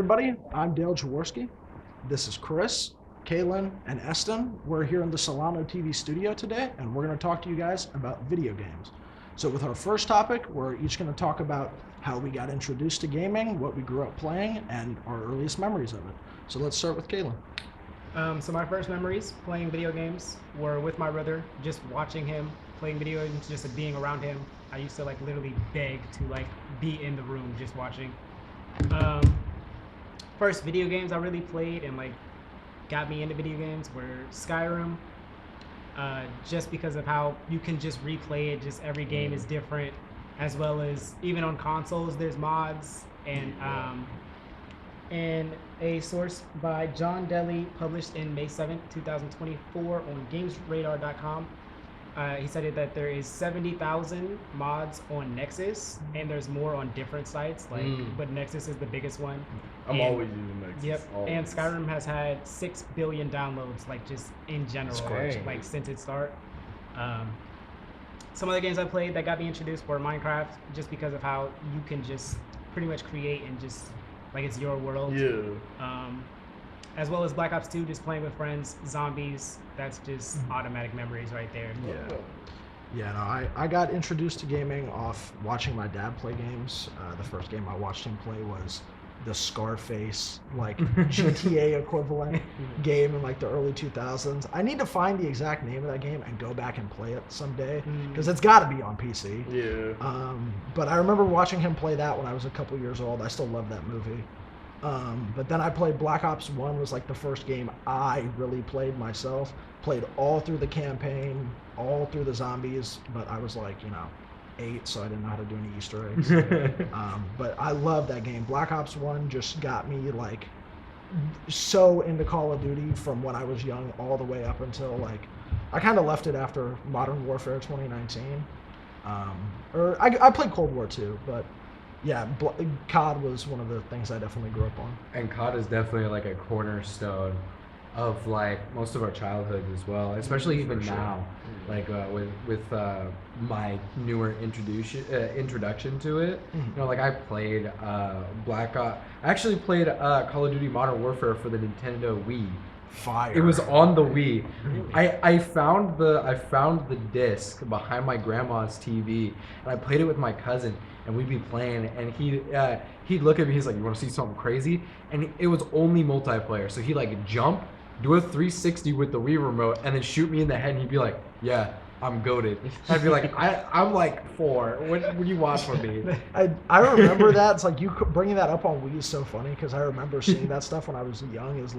everybody. I'm Dale Jaworski. This is Chris, Kaylin, and Eston. We're here in the Solano TV studio today, and we're going to talk to you guys about video games. So with our first topic, we're each going to talk about how we got introduced to gaming, what we grew up playing, and our earliest memories of it. So let's start with Kaylin. So my first memories playing video games were with my brother, just watching him playing video games, just being around him. I used to literally beg to be in the room just watching. First video games I really played and got me into video games were Skyrim. Just because of how you can just replay it, just every game is different, as well as even on consoles there's mods and a source by John Deley published in May 7th, 2024 on GamesRadar.com. He said that there is 70,000 mods on Nexus, and there's more on different sites, but Nexus is the biggest one. I'm always using Nexus. Yep, always. And Skyrim has had 6 billion downloads, just in general, since its start. Some other games I played that got me introduced were Minecraft, just because of how you can just pretty much create and just, it's your world. Yeah. As well as Black Ops 2, just playing with friends, zombies, that's just automatic memories right there. Yeah, no, I got introduced to gaming off watching my dad play games. The first game I watched him play was the Scarface, GTA equivalent game in the early 2000s. I need to find the exact name of that game and go back and play it someday, because it's got to be on PC. Yeah. But I remember watching him play that when I was a couple years old. I still love that movie. But then I played Black Ops 1 was the first game I really played myself. Played all through the campaign, all through the zombies, but I was 8, so I didn't know how to do any Easter eggs. But I love that game. Black Ops 1 just got me so into Call of Duty from when I was young all the way up until I kind of left it after Modern Warfare 2019. Or I played Cold War too, but yeah, COD was one of the things I definitely grew up on. And COD is definitely a cornerstone of most of our childhood as well, especially even now. With my newer introduction to it, I played Black Ops. I actually played Call of Duty Modern Warfare for the Nintendo Wii. Fire. It was on the Wii. I found the disc behind my grandma's TV, and I played it with my cousin, and we'd be playing, and he'd look at me. He's like, "You want to see something crazy?" And it was only multiplayer, so he'd jump, do a 360 with the Wii remote, and then shoot me in the head, and he'd be like, "Yeah, I'm goated." I'd be like, I'm 4. What do you want from me? I remember that. It's you bringing that up on Wii is so funny, because I remember seeing that stuff when I was young. Is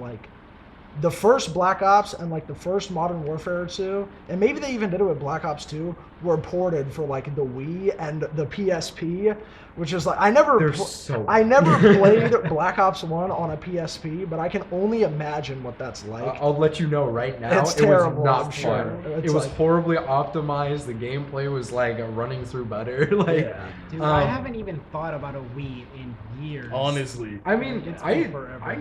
the first Black Ops and the first Modern Warfare 2, and maybe they even did it with Black Ops 2, were ported for the Wii and the PSP, which is I never played Black Ops 1 on a PSP, but I can only imagine what that's like. I'll let you know right now, it's terrible, was not I'm fun. sure. It was horribly optimized. The gameplay was running through butter. Yeah. Dude, I haven't even thought about a Wii in years. Honestly. I mean, I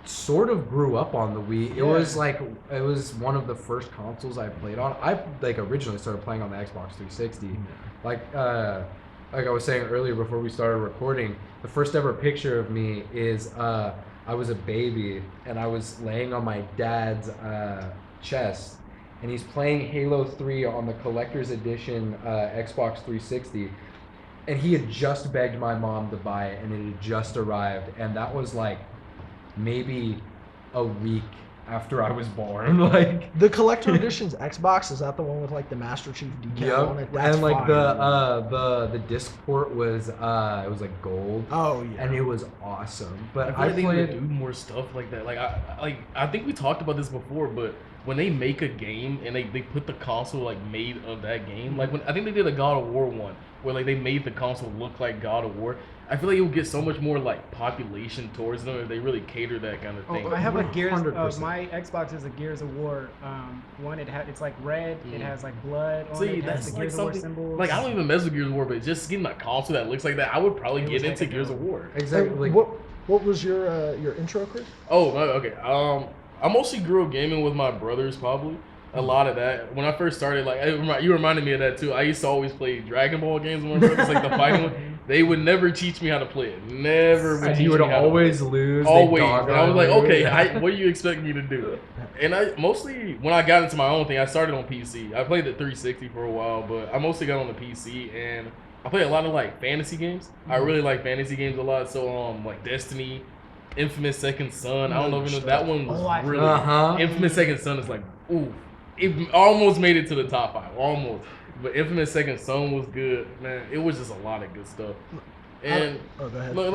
sort of grew up on the Wii. It was it was one of the first consoles I played on. I originally started playing on the Xbox 360. Like I was saying earlier before we started recording, the first ever picture of me is I was a baby and I was laying on my dad's chest, and he's playing Halo 3 on the collector's edition Xbox 360. And he had just begged my mom to buy it, and it had just arrived, and that was maybe a week after I was born. The collector edition's Xbox, is that the one with the Master Chief decal on it? That's and fire. the disc port was it was gold. Oh yeah. And it was awesome. But I I feel they played do more stuff like that. I think we talked about this before, but when they make a game and they put the console made of that game, when I think they did a God of War one where they made the console look like God of War. I feel it will get so much more population towards them if they really cater that kind of thing. I have a Gears. 100%. My Xbox is a Gears of War one. It's red. It has blood on it. It has that's the Gears of War something. symbols. I don't even mess with Gears of War, but just getting a console that looks like that, I would probably get into Gears of War. exactly. What was your intro, Chris? Oh, okay. I mostly grew up gaming with my brothers, probably. a lot of that. When I first started, like you reminded me of that too. I used to always play Dragon Ball games with my brothers, like the fighting one. They would never teach me how to play it. Never would And teach you would me how to play always it. lose. Always. They'd dog And I was on like, you. okay, what do you expect me to do? And I mostly, when I got into my own thing, I started on PC. I played the 360 for a while, but I mostly got on the PC, and I play a lot of like fantasy games. I really like fantasy games a lot. So like Destiny, Infamous Second Son. I don't know if you know that one was really. Infamous Second Son is like, ooh, it almost made it to the top 5, almost. But Infamous Second Son was good, man. It was just a lot of good stuff. And go ahead. No,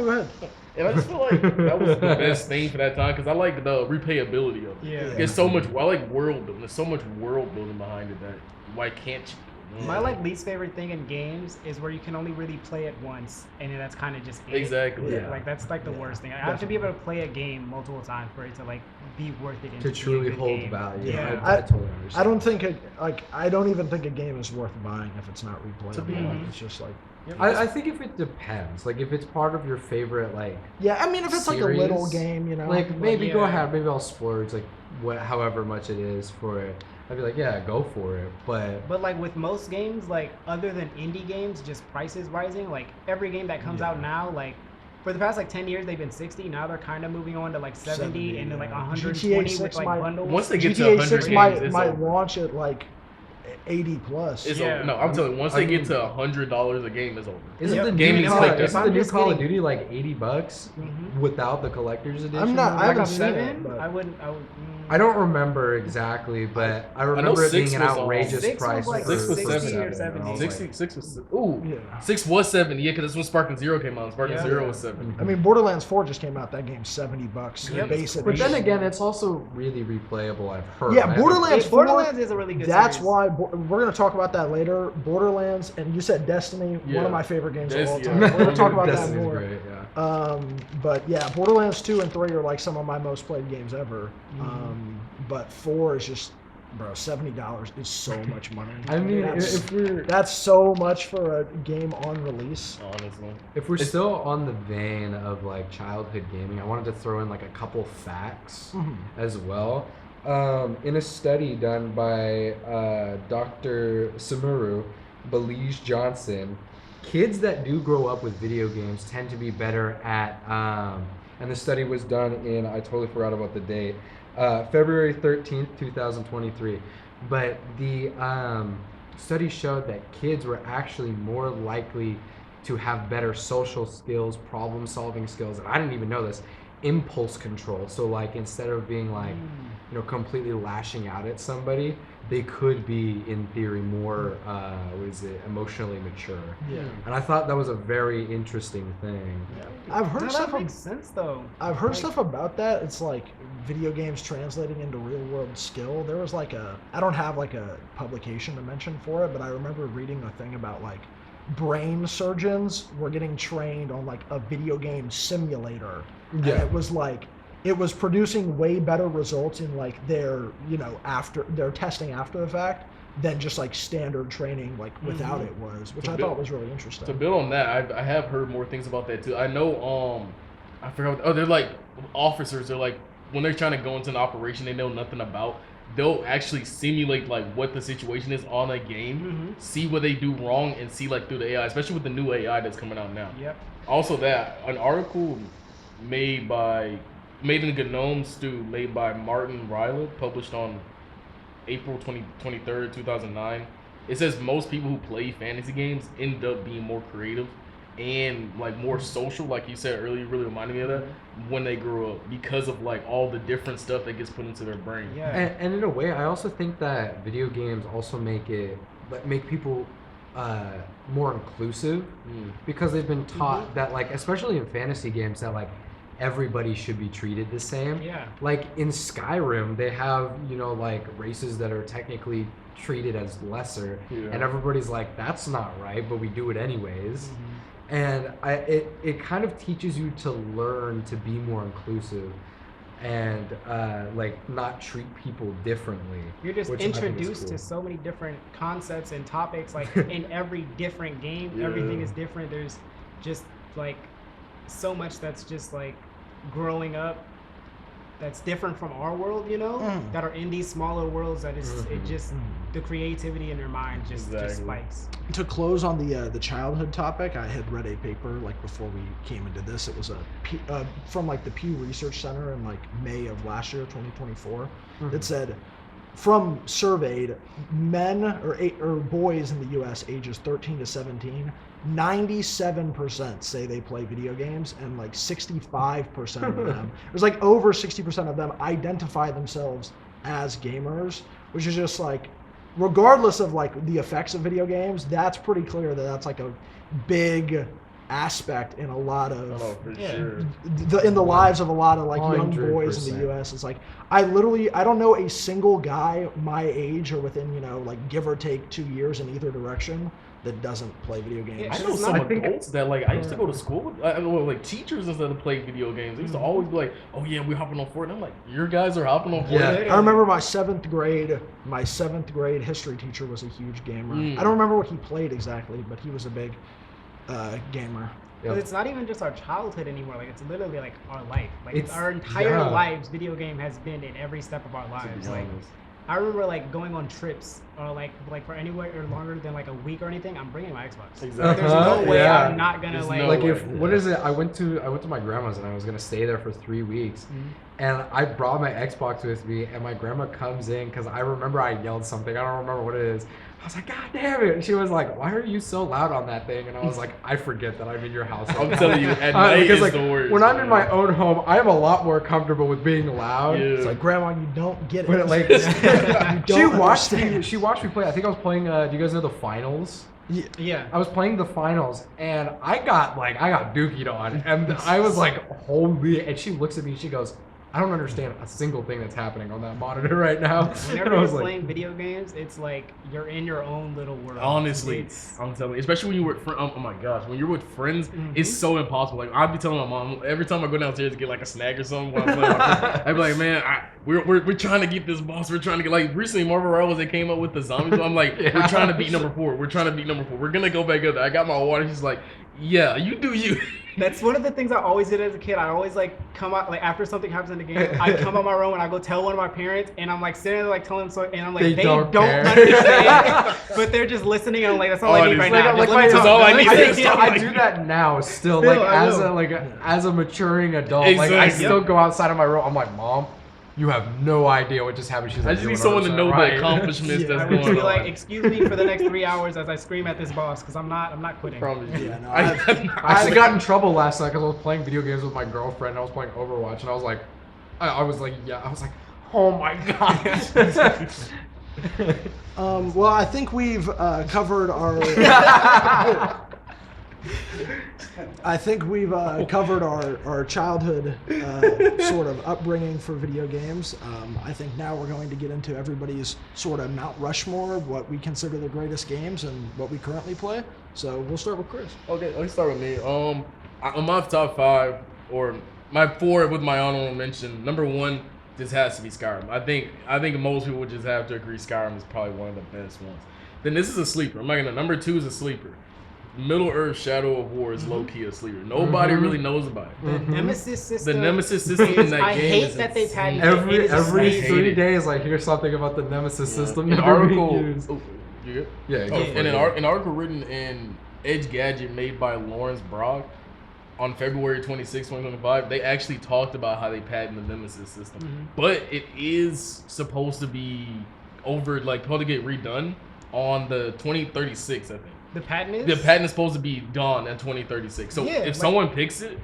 go ahead. and I just feel like that was the best thing for that time because I like the replayability of it. Yeah. There's so much. I like world building. There's so much world building behind it that why can't you? My like least favorite thing in games is where you can only really play it once, and then that's kind of just it. Exactly. Yeah. Like that's like the worst thing. I have to be able to play a game multiple times for it to like be worth it. And To be a truly good hold game. value. Yeah. I totally understand. I don't think I don't even think a game is worth buying if it's not To be replayable. honest. It's just like I think if it depends, like if it's part of your favorite, like yeah. I mean, if it's like a little series, game, you know, like maybe go yeah. ahead, maybe I'll splurge like however much it is for it. I'd be like, yeah, go for it. But like with most games, like other than indie games, just prices rising. Like every game that comes out now, like for the past like 10 years, they've been 60. Now they're kind of moving on to like 70 and then like 120 with like bundles. Once they get to GTA 100 6 games, might it's might over. launch at like 80 plus. It's Yeah. over. No, I'm telling you, once I they get mean- to $100 a game, it's over. isn't Yep. the Gaming's new like Call, that. isn't the I'm new just Call of getting- Duty like $80 Mhm. without the collector's edition? I'm not- I Like haven't a seen it, 7? but- I would. I don't remember exactly, but I remember it 6 being an was, outrageous 6 was price. like for 6 was 60 70. or 70. 6 was ooh. Yeah. 6 was 70. Yeah, because that's when Sparking Zero came out. Sparking Yeah. Zero was 70. I mean, Borderlands 4 just came out. That game's $70. Yep. Base But then edition. again, it's also really replayable. I've heard. Yeah, I haven't- Borderlands Yeah, 4. Borderlands is a really good That's series. why we're gonna talk about that later. Borderlands, and you said Destiny, one Yeah. of my favorite games of all Destiny, time. yeah. We're gonna talk about that Destiny's more. great, yeah. But yeah, Borderlands 2 and 3 are like some of my most played games ever. But 4 is just, bro, $70 is so much money. I mean, that's, that's so much for a game on release. Honestly. If we're still on the vein of like childhood gaming, I wanted to throw in like a couple facts as well. In a study done by Dr. Samuru Belise Johnson, kids that do grow up with video games tend to be better at, and the study was done in, I totally forgot about the date, February 13th, 2023. But the study showed that kids were actually more likely to have better social skills, problem solving skills, and I didn't even know this, impulse control. So like instead of being like, completely lashing out at somebody, they could be in theory more emotionally mature. Yeah. And I thought that was a very interesting thing. I've heard No, stuff. that makes sense though. I've heard Like- stuff about that. It's like video games translating into real world skill. There was like I don't have like a publication to mention for it, but I remember reading a thing about like brain surgeons were getting trained on like a video game simulator. And it was like, it was producing way better results in like their, after their testing after the fact than just like standard training like without it was, which I thought was really interesting. To build on that, I have heard more things about that too. I know, I forgot. They're like officers. They're like when they're trying to go into an operation they know nothing about. They'll actually simulate like what the situation is on a game, see what they do wrong, and see like through the AI, especially with the new AI that's coming out now. Yep. Also, that an article made in GNOME Stew, made by Martin Ryland, published on April 23rd, 2009. It says most people who play fantasy games end up being more creative and like more social, like you said earlier, really reminded me of that, when they grow up because of like all the different stuff that gets put into their brain. Yeah. And in a way, I also think that video games also make people more inclusive because they've been taught that like, especially in fantasy games, that like everybody should be treated the same. Yeah. Like in Skyrim, they have, like races that are technically treated as lesser, and everybody's like, that's not right, but we do it anyways. And it kind of teaches you to learn to be more inclusive and like not treat people differently. You're just which I think is introduced cool. to so many different concepts and topics. Like in every different game, everything is different. There's just like so much that's just like growing up. that's different from our world, that are in these smaller worlds that is it just the creativity in their mind just spikes. To close on the childhood topic, I had read a paper like before we came into this. It was from like the Pew Research Center in like May of last year, 2024. It said from surveyed men or boys in the U.S. ages 13 to 17, 97% say they play video games, and like 65% of them, there's like over 60% of them identify themselves as gamers, which is just like, regardless of like the effects of video games, that's pretty clear that that's like a big aspect in a lot of in the lives of a lot of like young boys in the U.S. It's like I don't know a single guy my age or within like give or take 2 years in either direction that doesn't play video games. I know some adults that like I used to go to school with like teachers instead of playing video games. They used to always be like, "Oh yeah, we're hopping on Fortnite." I'm like, "Your guys are hopping on Fortnite." Yeah, I remember my seventh grade history teacher was a huge gamer. I don't remember what he played exactly, but he was a big gamer. But it's not even just our childhood anymore. Like it's literally like our life. Like it's our entire lives. Video game has been in every step of our lives. Like I remember like going on trips or like for anywhere or longer than like a week or anything. I'm bringing my Xbox. Exactly. There's no way I'm not gonna what is it? I went to my grandma's and I was gonna stay there for 3 weeks, and I brought my Xbox with me. And my grandma comes in because I remember I yelled something. I don't remember what it is. I was like, God damn it. And she was like, why are you so loud on that thing? And I was like, I forget that I'm in your house. I'm telling you, at night because, is the worst. When I'm in my own home, I am a lot more comfortable with being loud. Yeah. It's like, Grandma, you don't get it. But like, she watched me play. I think I was playing, do you guys know the finals? Yeah. I was playing the finals and I got dookied on. And I was like, holy, and she looks at me and she goes, I don't understand a single thing that's happening on that monitor right now. Whenever you're playing video games, it's like you're in your own little world. Honestly, I'm telling you, especially when you're with friends. Oh my gosh, when you're with friends, it's so impossible. Like I'd be telling my mom every time I go downstairs to get like a snack or something when I'm playing. I'd be like, man, we're trying to get this boss. We're trying to get like recently Marvel Rivals. They came up with the zombies. I'm like, we're trying to beat number 4. We're trying to beat number 4. We're gonna go back up there. I got my water. She's like, yeah, you do you. That's one of the things I always did as a kid. I always like come out like after something happens in the game, I come out my room and I go tell one of my parents, and I'm like sitting there like telling them so, and I'm like they don't understand, but they're just listening, and I'm like that's all I need right now. That's all I need. I do that now still like as a maturing adult. Exactly. Like I still go outside of my room. I'm like, Mom, you have no idea what just happened. She's like, I just need someone to know the accomplishments that's going on. I would be like, excuse me for the next 3 hours as I scream at this boss because I'm not quitting. Yeah, no, I actually got in trouble last night because I was playing video games with my girlfriend. And I was playing Overwatch, and I was like, oh my god. Well, I think we've covered our. I think we've covered our childhood sort of upbringing for video games. I think now we're going to get into everybody's sort of Mount Rushmore of what we consider the greatest games and what we currently play. So we'll start with Chris. Okay, let's start with me. On my top 5, or my 4 with my honorable mention, number 1 just has to be Skyrim. I think most people would just have to agree Skyrim is probably one of the best ones. Then this is a sleeper. Number 2 is a sleeper. Middle Earth Shadow of War is low-key a sleeper. Nobody really knows about it. The Nemesis system. The Nemesis system in that I game hate is that they've had every 3 days I hear something about the Nemesis system. An article. You good? Yeah. And an article written in Edge Gadget made by Lawrence Brock on February 26, 2025, they actually talked about how they patented the Nemesis system. But it is supposed to be supposed to get redone on the 2036, I think. The patent is? The patent is supposed to be gone at 2036. So if someone picks it,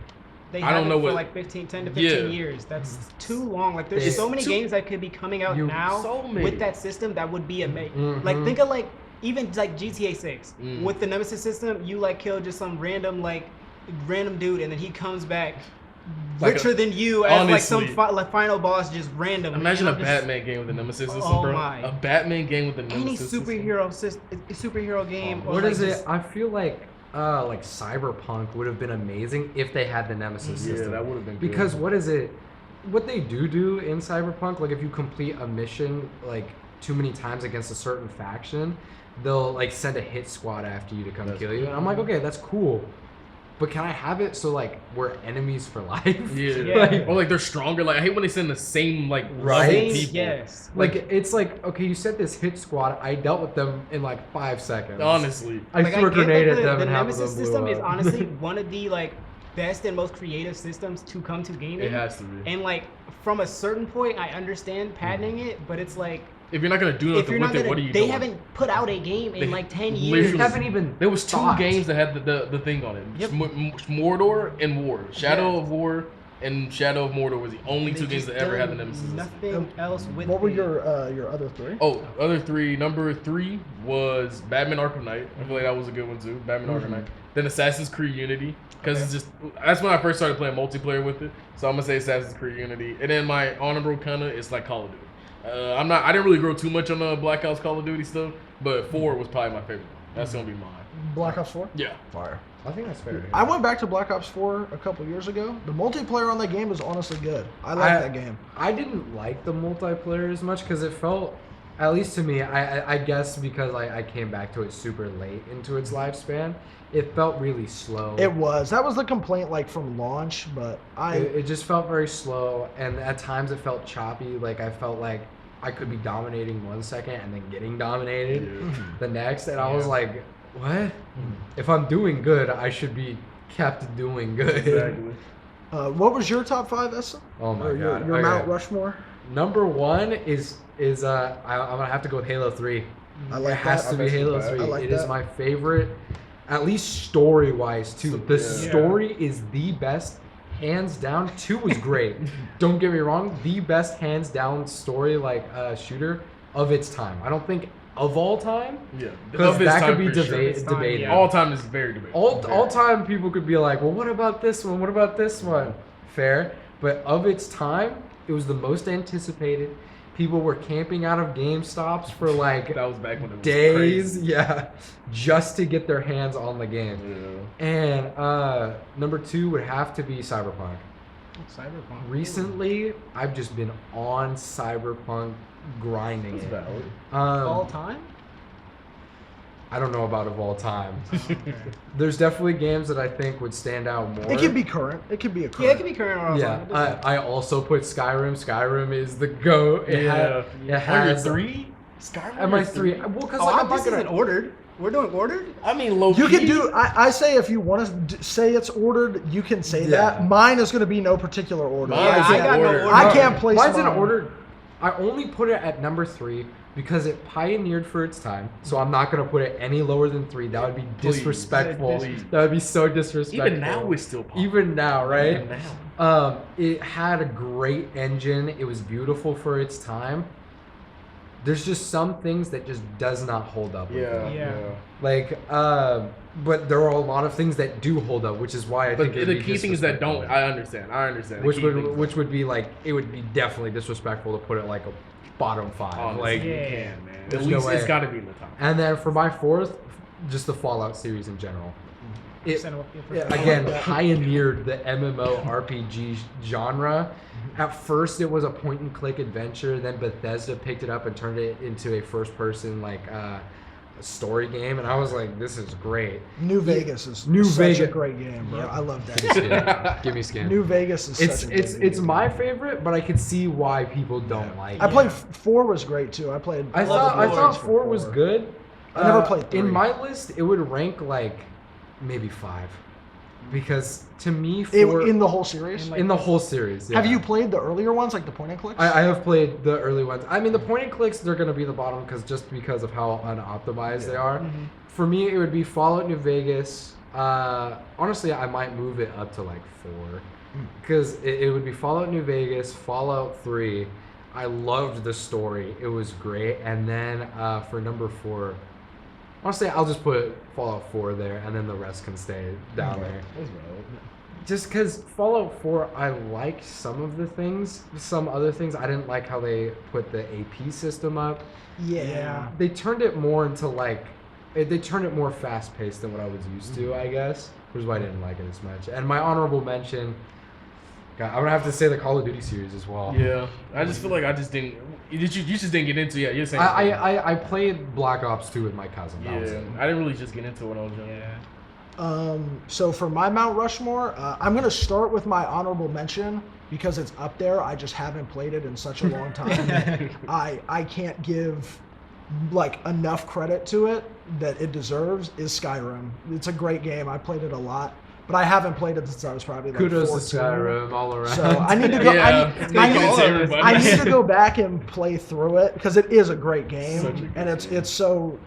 I don't know for what. like 10 to 15 years. That's too long. Like there's so many games that could be coming out now with that system that would be amazing. Like think of like even like GTA 6 with the Nemesis system. You like kill just some random dude, and then he comes back richer than you as honestly, like some final boss, just random. Imagine a Batman game with the Nemesis system, bro. A Batman game with the Nemesis system. Superhero game. What is it? I feel like Cyberpunk would have been amazing if they had the Nemesis system. Yeah, that would have been good. Because what is it? What they do in Cyberpunk, like if you complete a mission like too many times against a certain faction, they'll like send a hit squad after you to come kill you. And I'm like, okay, that's cool. but can I have it so like we're enemies for life? Yeah. Yeah. Or like they're stronger. Like I hate when they send the same like Right. level Same- people. Yes. Like it's like, okay, you sent this hit squad. I dealt with them in like 5 seconds. Honestly. I Like, threw a get that grenade at the them and half of Nemesis them blew system is up. honestly one of the like best and most creative systems to come to gaming. It has to be. And like from a certain point, I understand patenting it, but it's like If you're not gonna do if you're nothing not with it, gonna, what are you they doing? haven't put out a game in They like 10 literally- years. They haven't even. There was 2 thought. games that had the thing on it. Yep. Mordor and War. Shadow Yeah. of War and Shadow of Mordor was the only They 2 games just that ever had the done Nemesis. Nothing else with What were it. your other 3? Oh, other 3. Number 3 was Batman Arkham Knight. I feel like that was a good one too. Batman Arkham Knight. Then Assassin's Creed Unity, because it's just that's when I first started playing multiplayer with it. So I'm gonna say Assassin's Creed Unity. And then my honorable kinda is like Call of Duty. I didn't really grow too much on the Black Ops Call of Duty stuff, but 4 was probably my favorite one. That's gonna be mine. Black Ops 4? Yeah. Fire. I think that's fair. I went back to Black Ops 4 a couple years ago. The multiplayer on that game is honestly good. I like that game. I didn't like the multiplayer as much because it felt, at least to me, I guess because I came back to it super late into its lifespan, it felt really slow. It was. That was the complaint like from launch, but It just felt very slow, and at times it felt choppy. Like I felt like I could be dominating 1 second and then getting dominated the next, and I was like, what? If I'm doing good, I should be kept doing good. Exactly. what was your top 5, Essa? Oh my Or your, god. your Okay. Mount Rushmore? Number 1 is I'm gonna have to go with Halo 3. I It like has that. to be bet Halo that. 3. I like It is that. my favorite, at least story-wise too. The Yeah. story is the best, hands down. 2 was great. Don't get me wrong, the best hands down story shooter of its time. I don't think of all time, Yeah. because Of its that time, could be for sure. Its time, debated. yeah. All time is very debatable. All time people could be like, well, what about this one? What about this one? Fair. But of its time, it was the most anticipated. People were camping out of GameStops for like That was back when it was days, crazy. yeah, just to get their hands on the game. Yeah. And number 2 would have to be Cyberpunk. Cyberpunk. Recently, I've just been on Cyberpunk grinding That's it. valid. All time? I don't know about of all time. Okay. There's definitely games that I think would stand out more. It can be current. It can be a current. Yeah, it could be current or all Yeah, time. It doesn't- I also put Skyrim. Skyrim is the GOAT. It Yeah. has 3? Skyrim? Am I 3? Well, because Oh, like, I'm this not gonna. isn't ordered. We're doing ordered? I mean, low You key. can do. I say if you want to say it's ordered, you can say Yeah. that. Mine is going to be no particular order. Mine Yeah, is I in got no order. order. I can't place Mine's in mine. order. I only put it at number 3 because it pioneered for its time. So I'm not gonna put it any lower than 3. That would be Please. disrespectful. Please. That would be so disrespectful. Even now, it's still popular. Even now, right? Even now. It had a great engine. It was beautiful for its time. There's just some things that just does not hold up. with Yeah. it. Yeah. Like, but there are a lot of things that do hold up, which is why I But think it'd the be key things that don't, disrespectful. I understand. I understand. The Which key would things which would be like it would be definitely disrespectful to put it like a bottom 5. honestly, Like, you Yeah. can, man. At There's no least it's way. got to be in the top. and then for my 4th, just the Fallout series in general. It, Send it up here Yeah, for- again, I like that. pioneered the MMORPG genre. At first, it was a point-and-click adventure. Then Bethesda picked it up and turned it into a first-person story game, and I was like, "This is great." New Vegas is New such a Vegas. great game, bro. Yep. I love Give me that. skin. Give me skin. New Vegas is It's such a good it's game. my favorite, but I can see why people don't like I it. played 4 was great too. I played. I love thought the I movies thought for 4 was good. I never played 3. In my list, it would rank like maybe 5, because to me, 4 in the whole series. In, in the whole series. Have yeah. you played the earlier ones, like the point and clicks? I have played the early ones. I mean, the point and clicks, they're going to be the bottom because of how unoptimized they are. Mhm. For me, it would be Fallout New Vegas. Honestly, I might move it up to like 4, because it would be Fallout New Vegas, Fallout 3. I loved the story. It was great. And then for number 4, honestly, I'll just put Fallout 4 there, and then the rest can stay down there. That's valid. Just because Fallout 4, I liked some of the things. Some other things, I didn't like how they put the AP system up. yeah. They turned it more into they turned it more fast paced than what I was used to, I guess, which is why I didn't like it as much. And my honorable mention, God, I'm gonna have to say the Call of Duty series as well. Yeah, I just feel like I just didn't. You just didn't get into. Yeah, you're saying. I played Black Ops 2 with my cousin. That was Yeah, it. I didn't really just get into it when I was young. Yeah. So for my Mount Rushmore, I'm going to start with my honorable mention because it's up there. I just haven't played it in such a long time that I can't give like enough credit to it that it deserves, is Skyrim. It's a great game. I played it a lot, but I haven't played it since I was probably like Kudos 14. to Skyrim all around. So I need to go. I need to go back and play through it because it is a great game, and it's so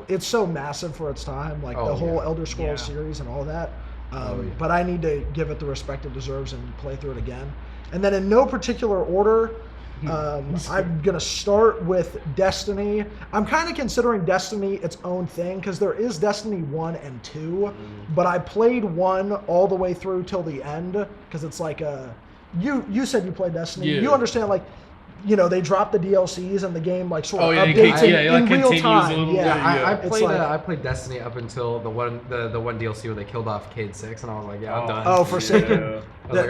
it's so massive for its time, like the whole Elder Scrolls series and all that. But I need to give it the respect it deserves and play through it again. And then in no particular order, I'm gonna start with Destiny. I'm kind of considering Destiny its own thing because there is Destiny 1 and 2, but I played 1 all the way through till the end because it's like you said you played Destiny. Yeah. You understand, like, they drop the DLCs and the game like sort of updates in real time. I played Destiny up until the one DLC where they killed off Cade 6, and I was like, I'm done. Oh, Forsaken. Yeah.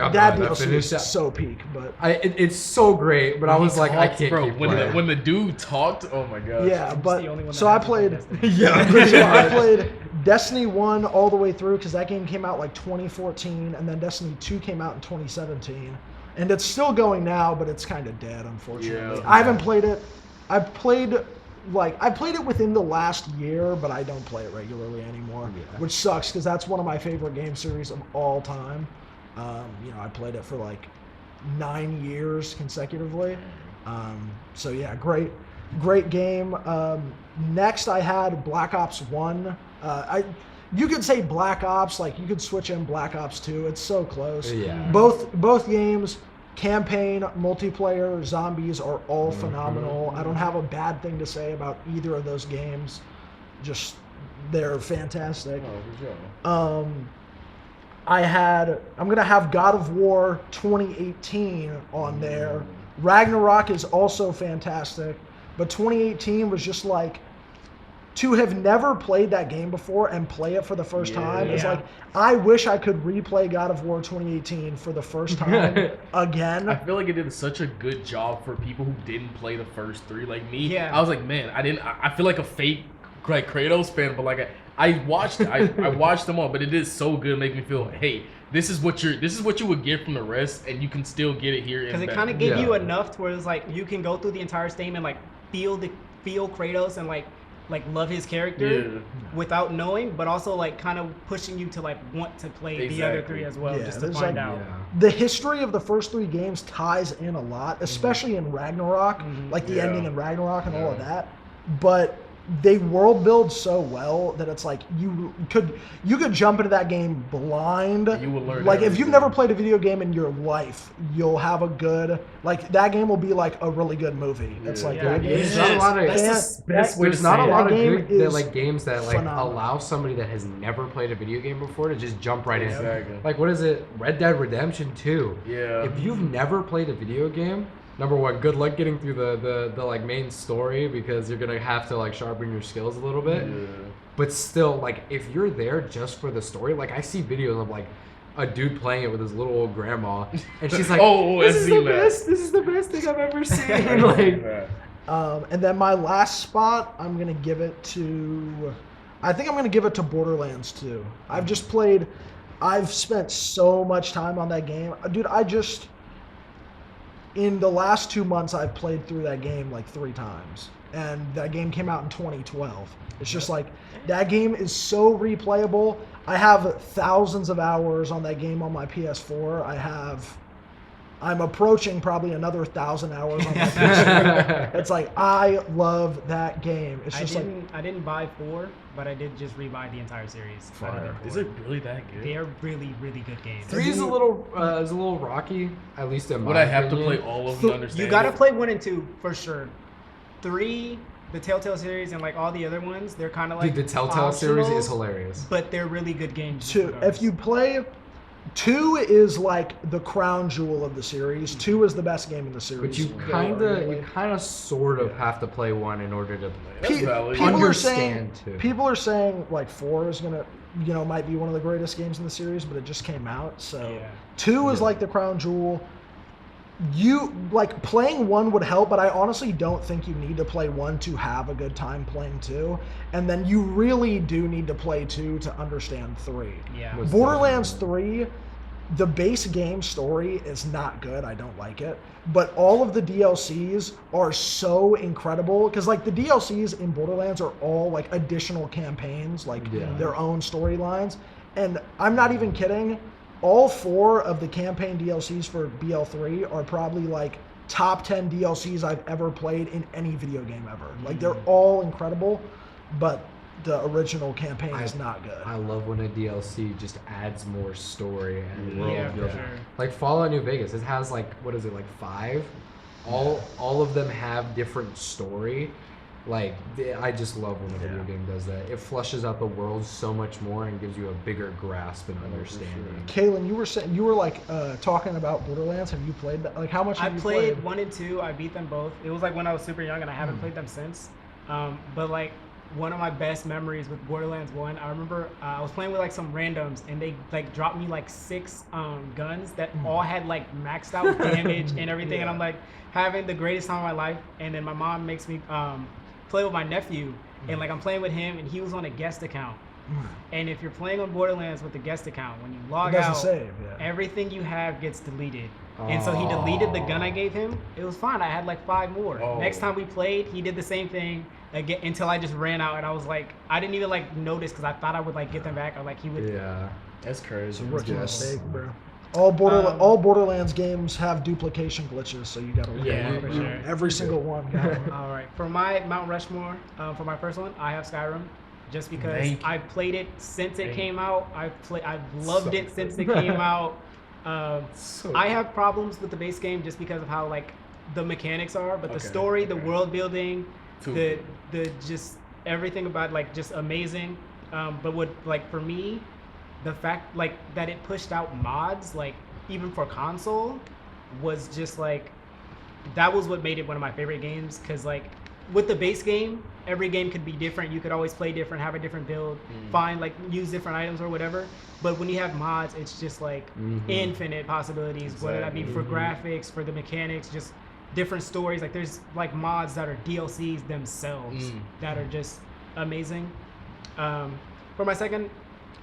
That DLC is so peak, but it's so great. But I was like, I can't keep playing. When the dude talked, oh my gosh. Yeah, but so I played. So I played Destiny 1 all the way through because that game came out like 2014, and then Destiny 2 came out in 2017. And it's still going now, but it's kind of dead, unfortunately. Yeah. I haven't played it. I played it within the last year, but I don't play it regularly anymore, which sucks because that's one of my favorite game series of all time. I played it for like 9 years consecutively. So yeah, great game. Next, I had Black Ops 1. You could say Black Ops, like you could switch in Black Ops 2. It's so close. Yeah. Both games, campaign, multiplayer, zombies are all phenomenal. I don't have a bad thing to say about either of those games. Just they're fantastic. I'm gonna have God of War 2018 on there. Ragnarok is also fantastic, but 2018 was just like, to have never played that game before and play it for the first time is like, I wish I could replay God of War 2018 for the first time again. I feel like it did such a good job for people who didn't play the first 3. Like me, I was like, man, I feel like a fake like Kratos fan, but like I watched I watched them all, but it did so good, make me feel, hey, this is what you would get from the rest, and you can still get it here. Because it kind of gave you enough to where it's like you can go through the entire game and like feel Kratos and like love his character without knowing, but also like kind of pushing you to like want to play the other 3 as well, just to find out. The history of the first 3 games ties in a lot, especially in Ragnarok, like the ending in Ragnarok and all of that. But they world build so well that it's like you could jump into that game blind. You will learn. Like if you've never played a video game in your life, you'll have a good, like that game will be like a really good movie. It's like there's not a lot of good games that like allow somebody that has never played a video game before to just jump right in. Like what is it? Red Dead Redemption 2. Yeah. If you've never played a video game, number one, good luck getting through the like main story because you're gonna have to like sharpen your skills a little bit. Yeah. But still, like if you're there just for the story, like I see videos of like a dude playing it with his little old grandma, and she's like, "This is the best thing I've ever seen." Like, and then my last spot, I'm gonna give it to. I think I'm gonna give it to Borderlands 2. I've spent so much time on that game, dude. In the last 2 months, I've played through that game like 3 times. And that game came out in 2012. It's just like, that game is so replayable. I have thousands of hours on that game on my PS4. I'm approaching probably another 1,000 hours on my PS4. It's like, I love that game. It's just I didn't buy 4, but I did just rebuy the entire series. Is it really that good? They are really, really good games. 3 is a little rocky, at least in my opinion. Would I have to play all of them to understand? You gotta play 1 and 2 for sure. 3, the Telltale series, and like all the other ones, they're kind of like. Dude, the Telltale series is hilarious. But they're really good games. 2, if you play. 2 is like the crown jewel of the series. 2 is the best game in the series. But you kind of sort of have to play 1 in order to People are saying like 4 is gonna, might be one of the greatest games in the series, but it just came out. So 2 is like the crown jewel. you like playing 1 would help, but I honestly don't think you need to play 1 to have a good time playing 2, and then you really do need to play 2 to understand 3. Yeah. Most Borderlands 3, the base game story is not good. I don't like it. But all of the DLCs are so incredible because like the DLCs in Borderlands are all like additional campaigns, like their own storylines. And I'm not even kidding. All 4 of the campaign DLCs for BL3 are probably like top 10 DLCs I've ever played in any video game ever. Like they're all incredible, but the original campaign is not good. I love when a DLC just adds more story and world Yeah, for building. sure. Like Fallout New Vegas, it has like, what is it, like 5? All of them have different story. Like I just love when a video game does that. It flushes out the world so much more and gives you a bigger grasp and understanding. Kaylin, you were saying you were like talking about Borderlands. Have you played that? Like how much have you played played? 1 and 2. I beat them both. It was like when I was super young, and I haven't played them since. But like one of my best memories with Borderlands 1, I remember I was playing with like some randoms, and they like dropped me like 6 guns that all had like maxed out damage and everything, and I'm like having the greatest time of my life. And then my mom makes me play with my nephew, and like I'm playing with him, and he was on a guest account. And if you're playing on Borderlands with the guest account, when you log It doesn't out, save, everything you have gets deleted. And so he deleted the gun I gave him. It was fine. I had like 5 more. Next time we played, he did the same thing again until I just ran out, and I was like, I didn't even like notice because I thought I would like get them back, or like he would. Yeah. That's crazy. It's a rookie mistake, bro. All Borderlands games have duplication glitches, so you gotta look Yeah, at for them. sure. Every single one. got one. All right, for my Mount Rushmore, for my first one, I have Skyrim, just because I played it since it came out. I've loved it since it came out. I have problems with the base game just because of how like the mechanics are, but the story, the world building, the just everything about like just amazing. But what like for me, the fact like that it pushed out mods like even for console was just like that was what made it one of my favorite games, because like with the base game, every game could be different. You could always play different, have a different build, find like use different items or whatever. But when you have mods, it's just like infinite possibilities, whether that be for graphics, for the mechanics, just different stories. Like there's like mods that are DLCs themselves that are just amazing. For my second,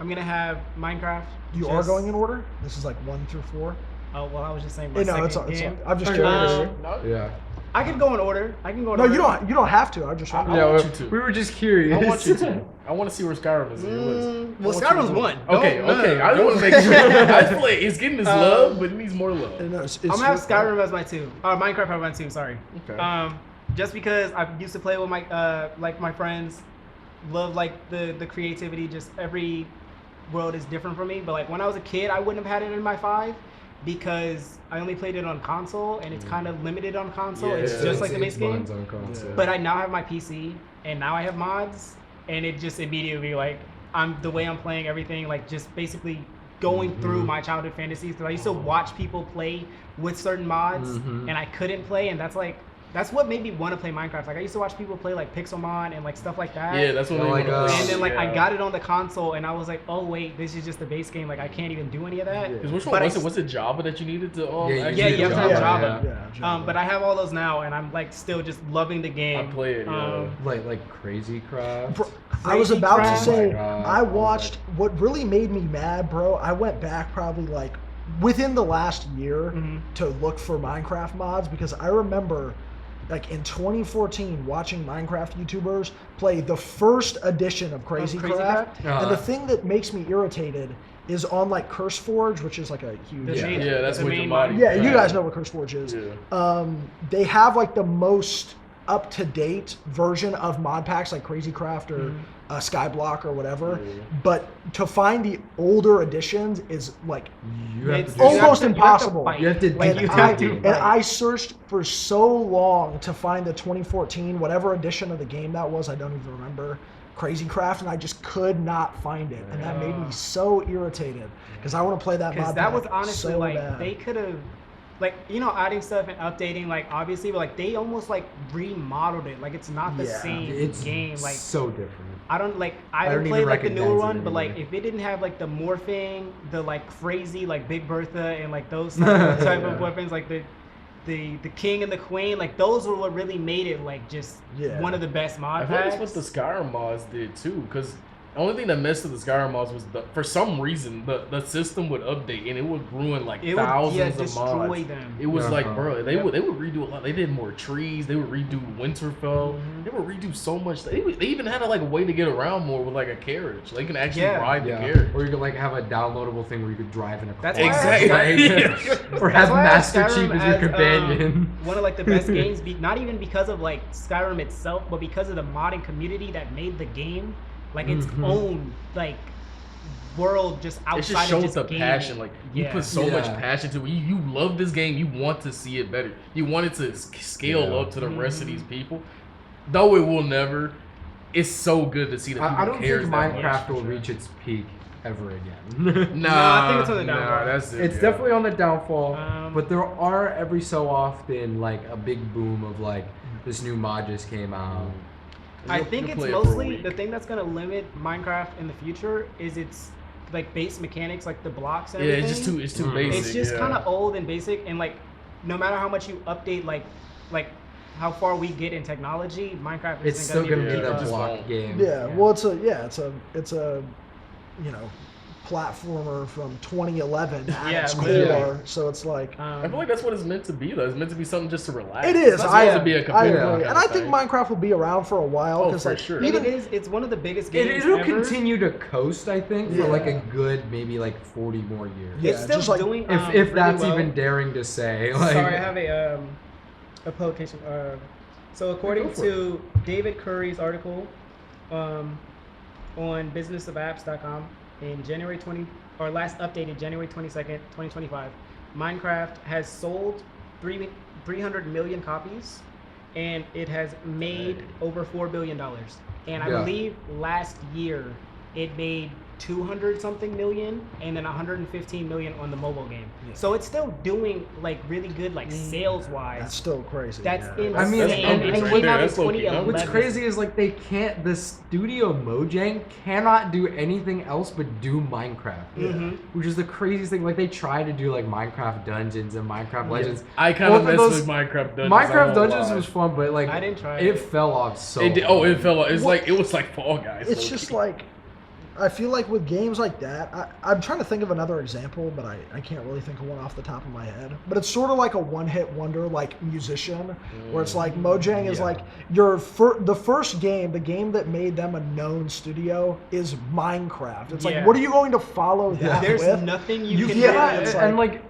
I'm gonna have Minecraft. You are going in order? This is like 1 through 4? Oh well, I was just saying my second game. I'm just curious. Yeah. I can go in order. I can go in No, order. you don't have to. I just want I want you to. We were just curious. I want you to. I want to see where Skyrim is in your list. Well, Skyrim's one. Okay. I just want to make sure. I feel like it's getting his love, but it needs more love. No, I'm gonna have Skyrim as my 2. Or Minecraft as my 2. Sorry. Okay. Just because I used to play with my like my friends, love like the creativity. Just every world is different for me. But like when I was a kid, I wouldn't have had it in my 5 because I only played it on console, and it's kind of limited on console. It's just like the base game. On console. But I now have my PC, and now I have mods, and it just immediately like the way I'm playing everything, like just basically going through my childhood fantasies. Because I used to watch people play with certain mods, and I couldn't play, and that's what made me want to play Minecraft. Like I used to watch people play like Pixelmon and like stuff like that. Yeah, that's what made me want to play. And then like I got it on the console, and I was like, oh wait, this is just the base game. Like I can't even do any of that. Because which one was it? Was it Java that you needed to? Yeah, you have to have Java. Yeah, Java. But I have all those now, and I'm like still just loving the game. I play it. Like Crazy Craft. Bro, I was about to say, God. I watched what really made me mad, bro. I went back probably like within the last year to look for Minecraft mods, because I remember like in 2014 watching Minecraft YouTubers play the first edition of Crazy Craft. And the thing that makes me irritated is on like CurseForge, which is like a huge that's the what main your mod. body. Yeah, you guys know what CurseForge is. Yeah. They have like the most up-to-date version of mod packs like Crazy Craft or Skyblock or whatever. But to find the older editions is like almost impossible. You have to And I searched for so long to find the 2014 whatever edition of the game that was. I don't even remember. Crazy Craft, and I just could not find it, and that made me so irritated because I want to play that mod pack. That was honestly so like bad. they could have, like, you know, adding stuff and updating, like obviously, but like they almost like remodeled it. Like it's not the same game. Like so different. I don't don't play even like the newer recognize it one, but like anymore. if it didn't have like the morphing, the like crazy like Big Bertha and like those type of weapons, like the king and the queen, like those were what really made it like just one of the best mod I feel like packs. that's what the Skyrim mods did too, because the only thing that messed with the Skyrim mods was for some reason the system would update and it would ruin like thousands of mods. Them. It was like, bro, they would redo a lot. They did more trees. They would redo Winterfell. They would redo so much. They even had a way to get around more with like a carriage. Like you can actually ride the carriage, or you could like have a downloadable thing where you could drive in a car. That's exactly. Or have Master Chief as your companion. One of like the best games, not even because of like Skyrim itself, but because of the modding community that made the game like its own like world just outside it just shows of just the gaming. passion. Like you put so much passion to it. You love this game. You want to see it better. You want it to scale up to the rest of these people. Though it will never. It's so good to see that people I don't think cares that Minecraft will much. reach its peak ever again. No, I think it's on the downfall. Nah, that's it. It's definitely on the downfall, but but there are every so often like a big boom of like this new mod just came out. I think it's mostly the thing that's gonna limit Minecraft in the future is its like base mechanics, like the blocks and everything. It's too basic. It's just kind of old and basic, and like no matter how much you update, like how far we get in technology, Minecraft It's still gonna be that just block won't. game. Yeah, well, it's a you know, platformer from 2011 at its core. So it's like I feel like that's what it's meant to be, though. It's meant to be something just to relax. it is. It's not supposed to be a I competitive agree, kind and of I think thing. Minecraft will be around for a while because like sure. And it's one of the biggest games It'll ever. continue to coast, I think, for like a good maybe like 40 more years. It's still just like doing if really that's well. even daring to say. Like, Sorry, I have a publication. So according to David Curry's article on businessofapps.com in January 20 or last updated January 22nd, 2025, Minecraft has sold 300 million copies and it has made over $4 billion. And I believe last year it made 200 something million and then 115 million on the mobile game. So it's still doing like really good like sales wise. that's still crazy. That's insane. I mean, and it came out in 2011. what's crazy is like they can't. The studio Mojang cannot do anything else but do Minecraft, which is the craziest thing. Like they try to do like Minecraft Dungeons and Minecraft Legends. I kind of messed with Minecraft Dungeons. Minecraft Dungeons was fun, but like I didn't try it it. fell off so. It did, it fell off. It was like Fall Guys. It's just like I feel like with games like that, I'm trying to think of another example, but I can't really think of one off the top of my head. But it's sort of like a one-hit wonder, like Musician, where it's like Mojang is like the first game, the game that made them a known studio is Minecraft. It's like, what are you going to follow that There's with? nothing you can it's do. And like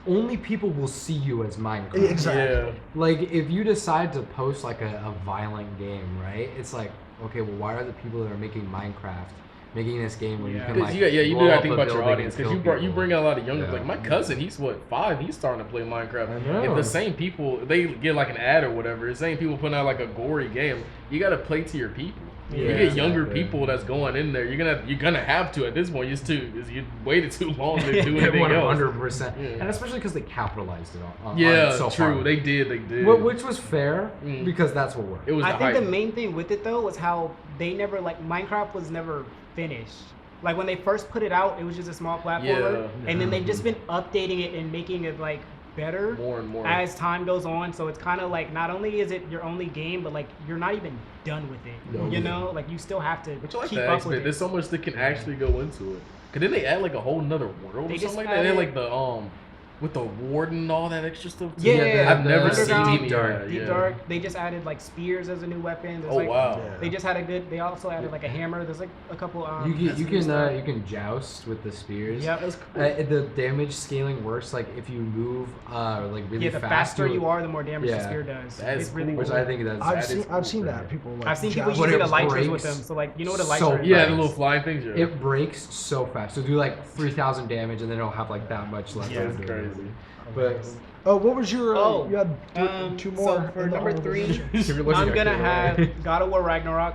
only people will see you as Minecraft. Exactly. Like if you decide to post like a violent game, right? It's like, okay, well, why are the people that are making Minecraft making this game where you can like you do blow gotta up think a about your building audience and because kill you people? bring out a lot of younger like my cousin, he's 5, he's starting to play Minecraft. I know. If the same people they get like an ad or whatever, the same people putting out like a gory game, you gotta play to your people. You get younger people that's going in there. You're gonna have to at this point. You waited too long to do anything else. 100%, and especially because they capitalized it on Yeah, it so true. hard. They did. Which was fair because that's what worked. It was. I think the main thing with it though was how they never Minecraft was never finished. Like when they first put it out, it was just a small platformer, and then they've just been updating it and making it like better more and more as time goes on. So it's kind of like not only is it your only game, but like you're not even done with it. You know, like you still have to keep up with it. There's so much that can actually go into it. Cause then they add like a whole nother world or something like that. They had like the with the warden and all that extra stuff. Too. Yeah, I've never seen Deep Dark. Deep Dark. They just added like spears as a new weapon. There's, wow. They just had a good. They also added like a hammer. There's like a couple. You can joust with the spears. Yeah, that's cool. The damage scaling works like if you move like really the fast. faster you are, the more damage the spear does. That's really cool. Which I think I've seen that people. Like, I've seen people joust. using it elytras breaks with them. So like you know what elytra so is? Yeah, the little flying things. Yeah. It breaks so fast. So do like 3,000 damage and then it'll have like that much left. Yeah, over. it's crazy. But what was your? You had two more. So for number 3, you're looking I'm at gonna it, have right? God of War Ragnarok.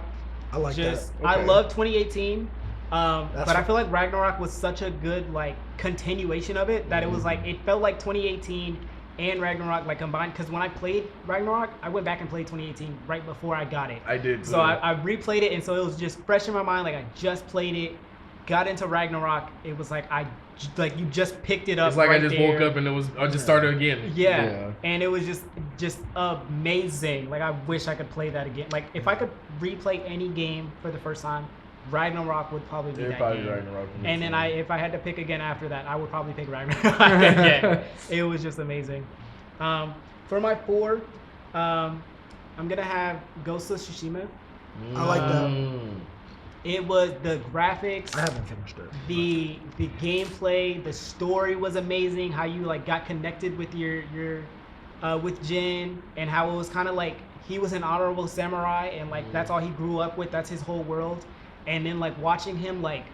I like that. I love 2018. But That's I feel like Ragnarok was such a good like continuation of it that it was like it felt like 2018 and Ragnarok like combined. Because when I played Ragnarok, I went back and played 2018 right before I got it. I did. So I replayed it, and so it was just fresh in my mind. Like I just played it, got into Ragnarok, it was like you just picked it up. It's like right I just there. woke up and I just started again. Yeah. And it was just amazing. Like I wish I could play that again. Like if I could replay any game for the first time, Ragnarok would probably be that game. Ragnarok. And then if I had to pick again after that, I would probably pick Ragnarok again. It was just amazing. For my 4, I'm gonna have Ghost of Tsushima. I like that. It was the graphics. I haven't finished it. The gameplay, the story was amazing. How you like got connected with your with Jin, and how it was kind of like he was an honorable samurai, and like that's all he grew up with. That's his whole world. And then like watching him like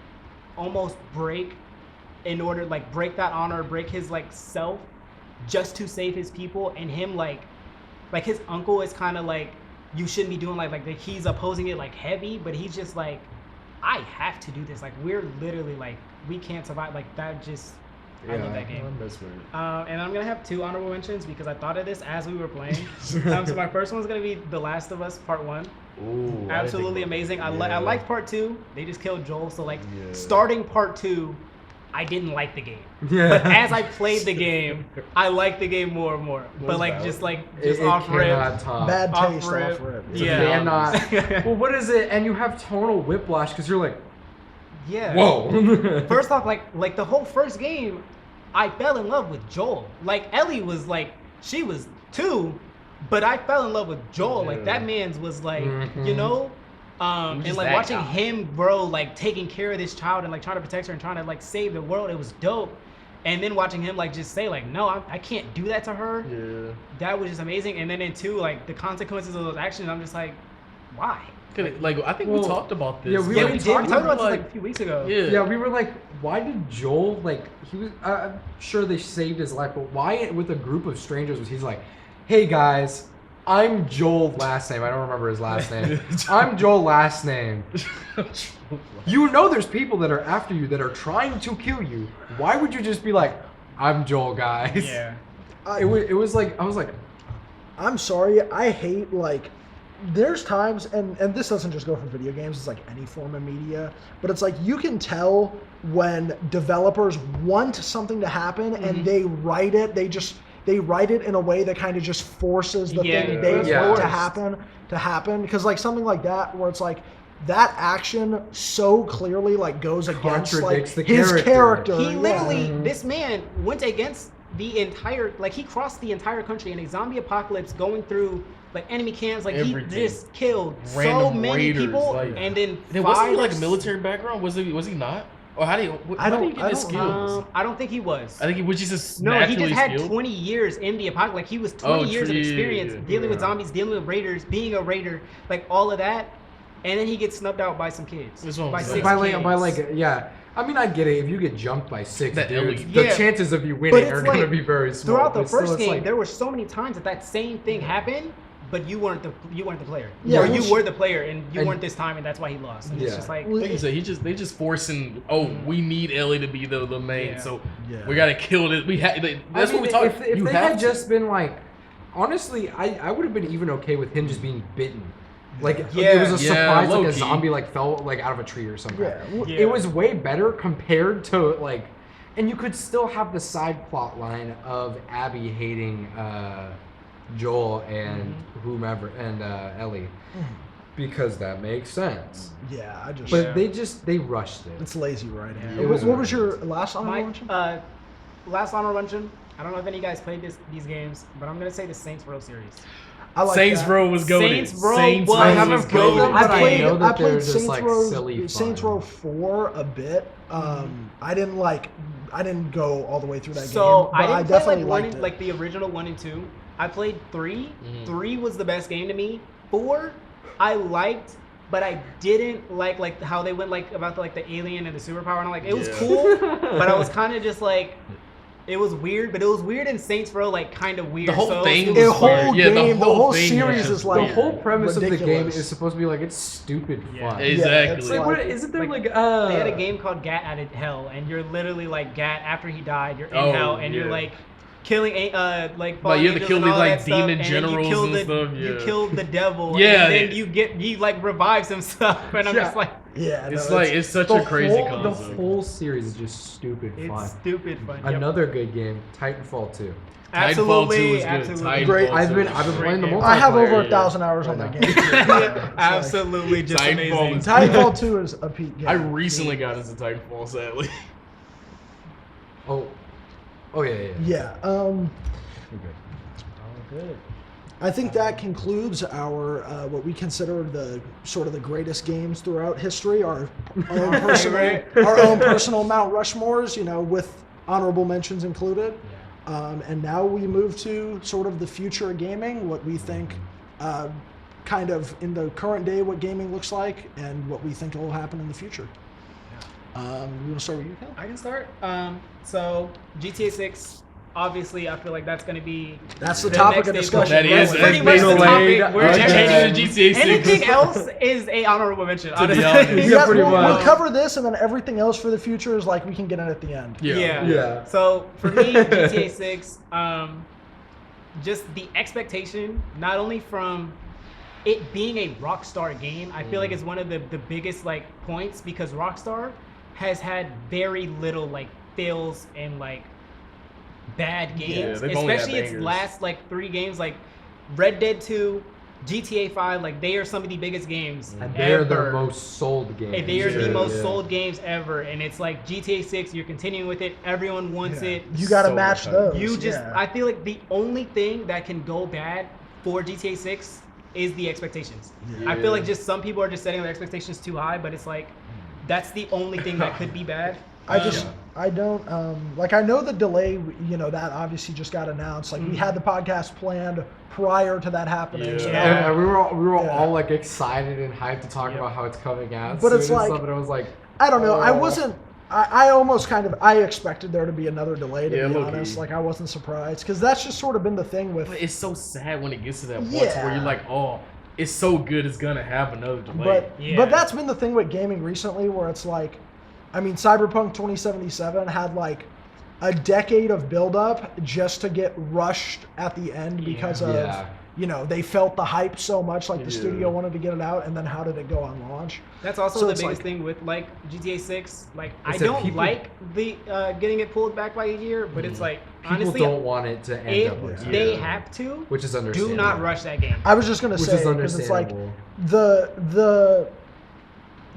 almost break that honor, break his like self, just to save his people, and him like his uncle is kind of like, you shouldn't be doing like he's opposing it like heavy, but he's just like, I have to do this. Like we're literally like we can't survive. Like that just I love that game. That's weird. And I'm gonna have 2 honorable mentions because I thought of this as we were playing. So my first one's gonna be The Last of Us Part 1. Ooh, Absolutely amazing. I liked Part 2. They just killed Joel. So like Yeah. starting Part 2, I didn't like the game. Yeah. But as I played the game, I liked the game more and more. But like just It off rip. cannot top. Bad Off taste rip. off rip. Yeah. Cannot. Well, what is it? And you have tonal whiplash because you're like, Yeah. whoa. First off, like the whole first game, I fell in love with Joel. Like Ellie was like, she was 2, but I fell in love with Joel. Like that man's was like, you know, and just like that watching guy. him grow, like taking care of this child and like trying to protect her and trying to like save the world. It was dope. And then watching him like just say like, no, I can't do that to her. Yeah. That was just amazing. And then in 2, like the consequences of those actions, I'm just like, why? Like I think we talked about this. yeah, we Yeah, were we did. We talking talked about this like- like a few weeks ago. Yeah, we were like, why did Joel, like, he was, I'm sure they saved his life, but why with a group of strangers was he's like, hey guys, I'm Joel last name. I don't remember his last name. I'm Joel last name. You know there's people that are after you that are trying to kill you. Why would you just be like, I'm Joel, guys? Yeah. It was like, I was like, I'm sorry, I hate like there's times and this doesn't just go for video games, it's like any form of media, but it's like you can tell when developers want something to happen and they write it in a way that kind of just forces the thing they want to happen because like something like that where it's like that action so clearly like goes against like Contradicts the his character. He literally, this man went against the entire, like he crossed the entire country in a zombie apocalypse going through like enemy camps, like Everything. he just killed so Random many raiders, people like- and then wasn't he five like or a military background? Was he not? Or how did he get his skills? I don't think he was. I think he was just No, he naturally just had skilled. 20 years in the apocalypse. Like he was 20 years of true, experience dealing with zombies, dealing with raiders, being a raider, like all of that. And then he gets snubbed out by some kids. That's what I'm By saying. 6 by kids. like, yeah. I mean, I get it. If you get jumped by 6 That dudes, elite. the Yeah. chances of you But winning it's are going to like, be very small. Throughout the but still, first it's game, like, there were so many times that same thing happened, but you weren't the player. Yeah, or well, you were the player, and you and- weren't this time, and that's why he lost. And it's Yeah. just like, Like you said, they just forcing. Oh, we need Ellie to be the main, Yeah. so Yeah. we gotta kill it. We had. That's I mean, what we talked. If You they have had to. just been like, honestly, I would have been even okay with him just being bitten. Like Yeah. it was a Yeah, surprise, like a low-key. zombie like fell like out of a tree or something. Yeah. Yeah. It was way better compared to like, and you could still have the side plot line of Abby hating Joel and whomever and Ellie, because that makes sense. Yeah, I just But they rushed it. it's lazy writing. Yeah. What was your last honorable my mention? last honorable mention. I don't know if any of you guys played these games, but I'm gonna say the Saints Row series. I like Saints that. Row was goated. Saints Row Saints was Row I haven't was played them, goated. but I played, know that I played they're just, Saints like, Row, silly Saints fun. Row 4 a bit. I didn't go all the way through that So game, but I I, didn't play definitely like liked it. like the original 1 and 2. I played 3. Mhm. 3 was the best game to me. 4, I liked, but I didn't like how they went like about the alien and the superpower. And I'm like, it was Yeah. cool, but I was kind of just like, it was weird. But it was weird in Saints Row, like kind of weird. The whole So thing it the was was whole weird. Yeah, game, the whole thing series was is just like The weird. whole premise of the game ridiculous. is supposed to be like it's stupid Yeah. fun. Exactly. it's Like, like- what, isn't there like, like They had a game called Gat out of Hell, and you're literally like Gat after he died. You're in Oh, hell, and you're yeah. like killing like Like, fallen you have to angels kill and these all like that stuff, demon and then generals you kill and the, stuff. You Yeah. kill the devil. Yeah, and then he like revives himself, and I'm Yeah. just like, Yeah, It's no, like it's such a crazy The concept. whole series is just stupid it's fun. stupid fun. Yep. Another good game, Titanfall 2. Absolutely, Titanfall 2 is good. absolutely. Titanfall Great. 2 I've been is playing the Great game. multiplayer. I have over yeah. 1,000 hours on Right that now. game. Too. It's like- Absolutely, just Titanfall amazing. is- Titanfall 2 is a peak game. I recently got into Titanfall, sadly. Oh yeah. Yeah. Okay. Good. I think that concludes our what we consider the sort of the greatest games throughout history. Our own personal Mount Rushmores, you know, with honorable mentions included. And now we move to sort of the future of gaming, what we think, kind of in the current day, what gaming looks like, and what we think will happen in the future. We want to start with you, Cal? I can start. So GTA 6, obviously, I feel like that's going to be. That's the topic of next day discussion. That is That's pretty it's much the been topic. delayed We're again. changing to GTA 6. Anything else is a honorable mention. To be honestly. honest. Yeah, pretty we'll much. cover this, and then everything else for the future is like we can get in at the end. Yeah. So for me, GTA 6, just the expectation, not only from it being a Rockstar game, I feel like it's one of the biggest like points, because Rockstar has had very little like fails and like bad games, they've only had especially its bangers. last like 3 games, like Red Dead 2, GTA 5, like they are some of the biggest games And they're ever. their most sold game. And they are the Yeah, most yeah. sold games ever, and it's like GTA 6. You're continuing with it. Everyone wants it. You got to So match much those. time. You just, yeah. I feel like the only thing that can go bad for GTA 6 is the expectations. I feel like just some people are just setting their expectations too high, but it's like that's the only thing that could be bad. I don't like. I know the delay. You know that obviously just got announced. Like we had the podcast planned prior to that happening. Yeah. so- And we were Yeah. all like excited and hyped to talk Yep. about how it's coming out. But soon it's and like- stuff, and I was like, I don't know. I Oh. wasn't. I almost kind of. I expected there to be another delay. To Yeah, be low-key. honest, like I wasn't surprised because that's just sort of been the thing with. But it's so sad when it gets to that point Yeah. where you're like, oh, it's so good, it's gonna have another delay. But Yeah. but that's been the thing with gaming recently, where it's like, I mean, Cyberpunk 2077 had like a decade of buildup just to get rushed at the end because of Yeah. you know they felt the hype so much, like the Yeah. studio wanted to get it out, and then how did it go on launch? That's also So the it's biggest like- thing with like GTA 6. Like I It's that don't people- like the getting it pulled back by a year, but it's like people honestly, don't want it to end if up like that. they Yeah. have to, Which is do understandable. not rush that game. I was just gonna Which say is because it's like understandable.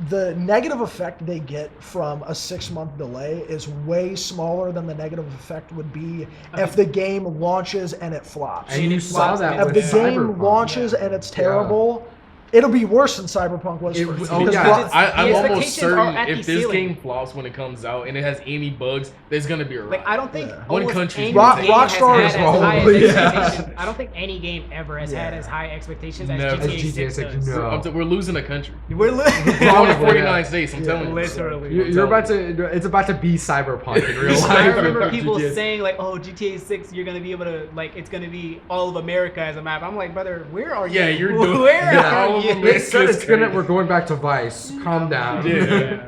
the negative effect they get from a 6-month delay is way smaller than the negative effect would be if the game launches and it flops. And you it saw flops that and If with the game Cyberpunk. launches and it's terrible, it'll be worse than Cyberpunk was. It- for oh, because yeah. Ro- It's- I'm the almost expectations are certain at the if this ceiling. game flops when it comes out and it has any bugs, there's gonna be a Like I don't think Yeah. One almost country's any gonna game take has Rockstar had is as high probably- as yeah. expectations. I don't think any game ever has had Yeah. as high expectations as Never. GTA, As GTA 6 6, does. no. We're losing a country. We're We're on Probably, 49 yeah. states, I'm Yeah. telling you. literally. You're about to. It's about to be Cyberpunk in real life. I remember people GTA. saying like, "Oh, GTA 6, you're gonna be able to like, it's gonna be all of America as a map." I'm like, brother, where are you? Yeah, you're doing- Where Yeah, are all of you? America. They said it's gonna. crazy. We're going back to Vice. Calm down. Yeah.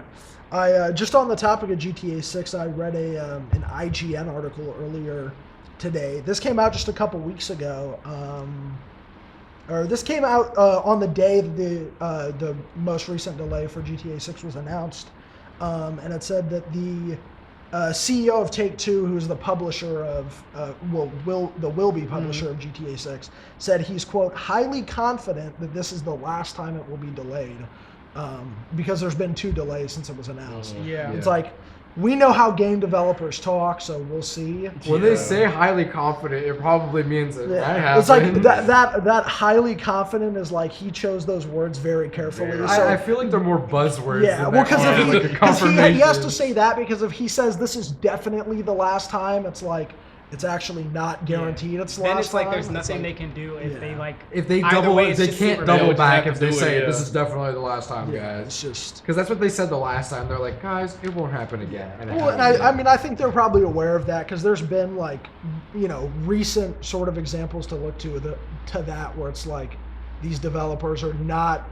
I just on the topic of GTA 6, I read an IGN article earlier today. This came out just a couple weeks ago, or this came out on the day that the most recent delay for GTA 6 was announced, and it said that the CEO of Take-Two, who's the publisher of will be publisher of GTA 6, said he's quote highly confident that this is the last time it will be delayed. Because there's been 2 delays since it was announced. Yeah. It's like, we know how game developers talk, so we'll see. When they say highly confident, it probably means that that happened. It's like that highly confident is like he chose those words very carefully. Very. So, I feel like they're more buzzwords. yeah, than well, they because are, like, a he has confirmation. to say that, because if he says this is definitely the last time, it's like it's actually not guaranteed. It's the Then last it's like time. there's It's nothing like- they can do if Yeah. they like. If they Either double, way, it's they just can't super double bad. back Yeah, if they just say have to do it, this yeah. is definitely the last time, Yeah, guys. it's just. Because that's what they said the last time. They're like, guys, it won't happen again. And it Well, and happened I again. mean, I think they're probably aware of that because there's been like, recent sort of examples to look to that where it's like these developers are not,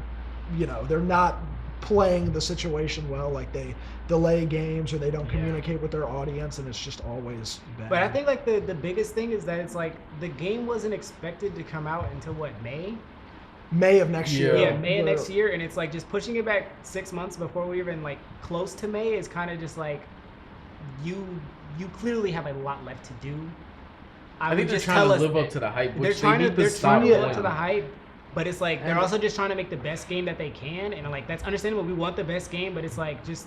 they're not playing the situation well. Like they delay games or they don't Yeah. communicate with their audience, and it's just always bad. But I think like the biggest thing is that it's like the game wasn't expected to come out until what, May? May of next year. Yeah, May of We're- next year, and it's like just pushing it back 6 months before we're even like close to May is kind of just like you clearly have a lot left to do. I think they're just trying tell to us live that up to the hype. they're Which trying they to need they're stop trying to live up doing. to the hype, but it's like they're And- also just trying to make the best game that they can, and like that's understandable. We want the best game, but it's like just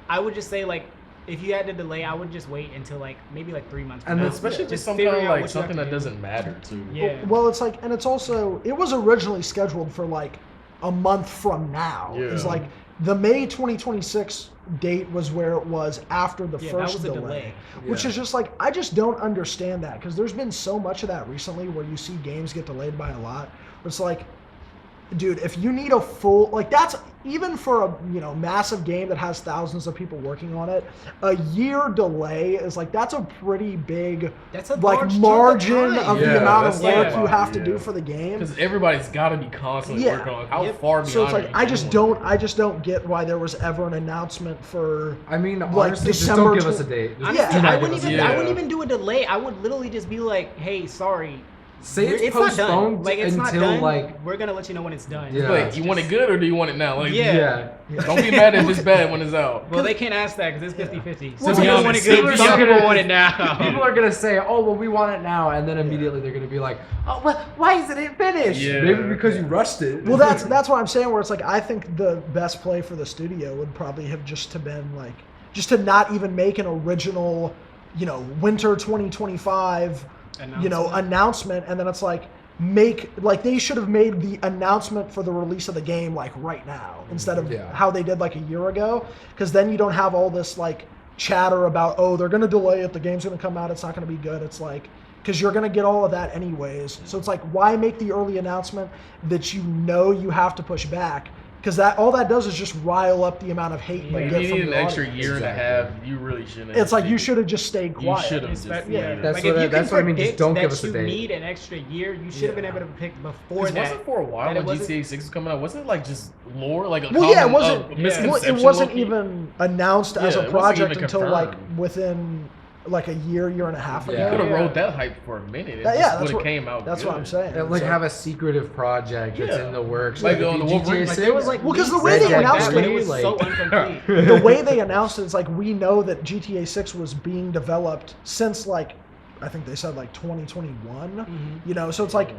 I would just say like if you had to delay, I would just wait until like maybe like 3 months. from And now. especially Just just some figure kind of out like what you have something to that do. doesn't matter too. Yeah. Well, it's like, and it's also, it was originally scheduled for like a month from now. It's Yeah. like the May 2026 date was where it was after the Yeah, that first was a delay, delay. which Yeah. is just like, I just don't understand that because there's been so much of that recently where you see games get delayed by a lot. It's like, dude, if you need a full, like that's even for a massive game that has thousands of people working on it, a year delay is like that's a pretty big That's a like large chunk of margin time. of Yeah, the amount of that's work yeah. you have to do Yeah. for the game. Because everybody's got to be constantly Yeah. working on it. How Yep. far behind? So it's are like you I going? just don't get why there was ever an announcement for I mean, Like honestly, just December don't give us a tw- date. Just Honestly, do not I give wouldn't us a even date. I Yeah. wouldn't even do a delay. I would literally just be like, hey, sorry. Say it's not done. postponed Like it's not until done. like We're gonna let you know when it's done. Yeah. Wait, It's you want it just- good or do you want it now? Like, Yeah. Don't be mad if it's bad when it's out. Well, they can't ask that because it's 50-50. Well, Some to be people want it honest, good, people some are people gonna- want it now. people are gonna say, "Oh, well, we want it now," and then immediately they're gonna be like, "Oh, well, why isn't it finished?" Yeah. Maybe because you rushed it. well that's what I'm saying where it's like I think the best play for the studio would probably have just to not even make an original winter 2025 announcement, and then it's like they should have made the announcement for the release of the game like right now instead of Yeah. how they did like a year ago, because then you don't have all this like chatter about they're going to delay it, the game's going to come out, it's not going to be good. It's like because you're going to get all of that anyways, so it's like why make the early announcement that you have to push back, because all that does is just rile up the amount of hate you Like, if get you from need an your extra audience. year and a half, you really shouldn't. It's like you should have just stayed You quiet. should have just. Respect- made yeah, it. That's like what if I- you that's can what I mean, just predict don't that give us a you date. need an extra year, you should have been Yeah. able to pick before Because that. wasn't for a while that it when wasn't- GTA 6 was coming out, wasn't it like just lore, like a Well, yeah, it common, wasn't. yeah. Well, misconception? it wasn't low-key? even announced as Yeah, a it wasn't project even until like confirmed. within like a year and a half Yeah. You could ago. have Yeah. rode that hype for a minute. It Yeah, just that's would have what- came out. That's good. what I'm saying. And, like It's have a secretive project that's Yeah. in the works. Like it'd on be the Wolverine, GTA like, 6. There was like Well, 'cause the leaks way and they stuff like announced that, but it, it was like- so incomplete. the way they announced it is like we know that GTA 6 was being developed since like I think they said like 2021. So it's like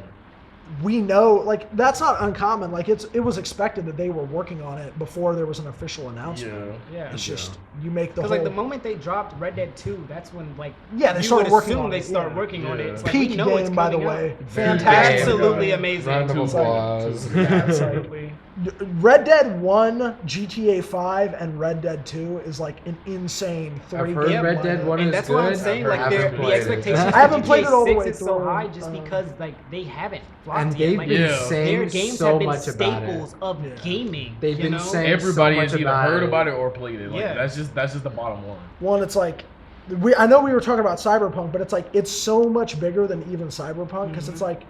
we know like that's not uncommon. Like it was expected that they were working on it before there was an official announcement. Yeah. Yeah. It's just you make the Because whole like the moment they dropped Red Dead 2, that's when like Yeah, they you started would working assume on they it, start yeah. working on it. Yeah. It's like, peak we know it's game by the coming way. out. Very Fantastic. Absolutely amazing. Round of Two. applause. Yeah, it's like- Absolutely. Red Dead 1, GTA 5, and Red Dead 2 is like an insane I've three heard game Red Dead lineup. 1 And is that's good. what I'm saying. I Like haven't the played it. expectations. I haven't for played it all the GTA way 6 is so through, high just because like they haven't flopped And yet. they've Like, been Yeah. their saying games so have been much about it. staples of Yeah. gaming. They've you been know? saying Everybody so has much either about heard it. about it or played it. Like Yeah. that's just the bottom line. One, it's like I know we were talking about Cyberpunk, but it's like it's so much bigger than even Cyberpunk because it's like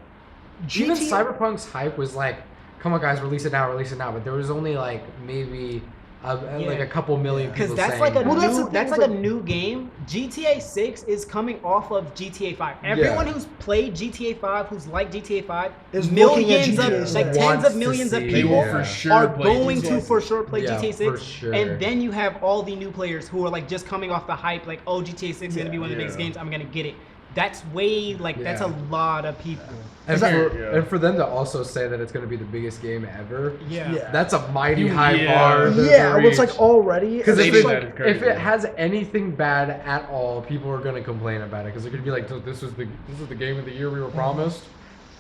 Even GTA Cyberpunk's hype was like, "Come on, guys, release it now, release it now." But there was only like maybe like a couple million people Because that's saying like a that. Well, that's the new thing, that's is like a like- new game. GTA 6 is coming off of GTA 5. Everyone who's played GTA 5, who's liked GTA 5, Is looking at millions of GTA like 6. tens Wants of to millions of see, They people will for sure are play going GTA to for sure play Yeah, GTA 6. for sure. And then you have all the new players who are like just coming off the hype, like, oh, GTA 6 is gonna be one of the biggest Yeah. games. I'm gonna get it. That's way like that's Yeah. a lot of people. And that- for, Yeah. and for them to also say that it's going to be the biggest game ever, Yeah. that's a mighty high Yeah. bar. yeah, well, it's like already Because They if, do it- that, it's crazy. if it has anything bad at all, people are going to complain about it because they're going to be like, "This is the game of the year we were promised."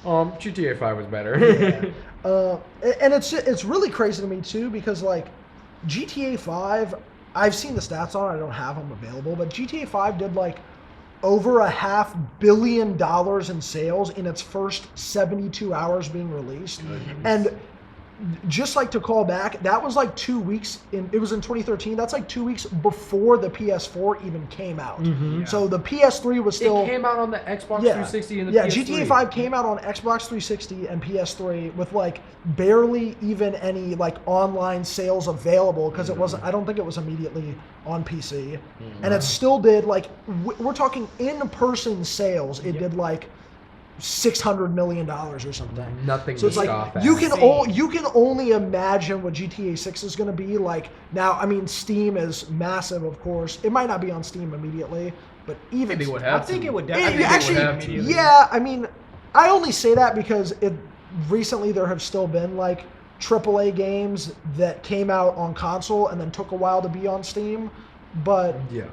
GTA 5 was better. and it's really crazy to me too because like GTA 5, I've seen the stats on it, I don't have them available, but GTA 5 did like over $500 million in sales in its first 72 hours being released. And just like to call back, that was like 2 weeks it was in 2013. That's like 2 weeks before the PS4 even came out. Yeah. So the PS3 was still It came out on the Xbox 360 and the PS3. GTA 5 came out on Xbox 360 and PS3 with like barely even any like online sales available because it wasn't. I don't think it was immediately on PC, and it still did like we're talking in-person sales. It did like $600 million or something. Nothing So to it's like scoff at. you can only imagine what GTA 6 is going to be like. Now, I mean, Steam is massive, of course. It might not be on Steam immediately, but even They would I have think to. it would It- definitely. actually, yeah. I mean, I only say that because recently there have still been like AAA games that came out on console and then took a while to be on Steam, but Yeah.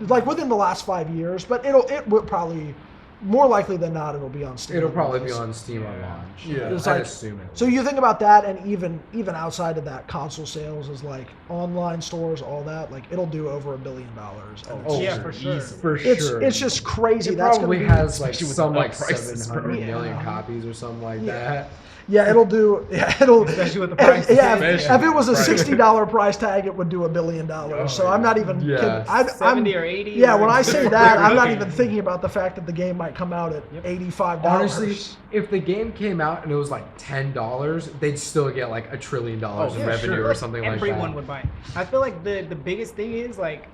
like within the last 5 years. But it would probably. More likely than not, it'll be on Steam. It'll probably be on Steam on launch. Yeah. It's I'd like- assume it. So you think about that, and even outside of that, console sales is like online stores, all that. Like it'll do over $1 billion. And Oh, Yeah, for sure. For it's sure. it's just crazy. It That's probably gonna be, has like especially with some the like prices, 700 bro. million Yeah. copies or something like Yeah. that. Yeah, it'll do. Yeah, it'll. Especially with the price. Yeah, Especially if it was a with the price. $60 price tag, it would do $1 billion. So I'm not even. Yeah. kidding. I'm 70 or 80. Yeah, or- when I say that, I'm not Okay. even thinking about the fact that the game might come out at $85. Honestly, if the game came out and it was like $10, they'd still get like $1 trillion in yeah, revenue sure. or something like that. Everyone would buy it. I feel like the biggest thing is like,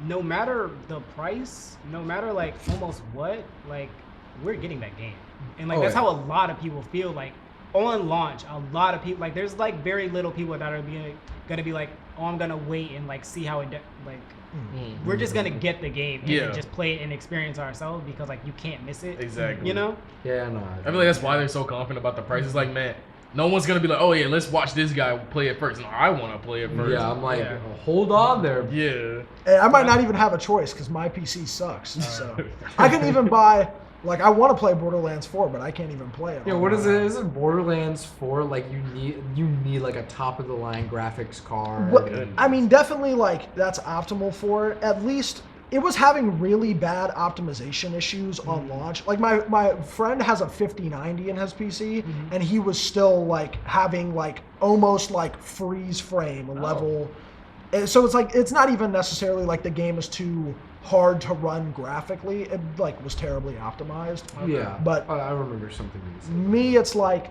no matter the price, no matter like almost what, like we're getting that game, and like Oh, that's yeah. how a lot of people feel. Like on launch, a lot of people like there's like very little people that are gonna be like, oh, I'm gonna wait and like see how it like. We're just gonna get the game and Yeah. then just play it and experience ourselves because like you can't miss it. Exactly. You know? Yeah, no. I feel like that's why they're so confident about the prices. Like, man, no one's gonna be like, oh yeah, let's watch this guy play it first. No, I want to play it first. Yeah, I'm like, Yeah. hold on there. Yeah. And I might not even have a choice because my PC sucks. So I can even buy. Like I want to play Borderlands 4, but I can't even play it. Yeah, what is it? Is it Borderlands 4? Like you need like a top of the line graphics card. What, Good. I mean, definitely like that's optimal for it. At least it was having really bad optimization issues on launch. Like my friend has a 5090 in his PC, and he was still like having like almost like freeze frame level. And so it's like it's not even necessarily like the game is too hard to run graphically. It like was terribly optimized. Yeah, But- I remember something. you said. Me, it's like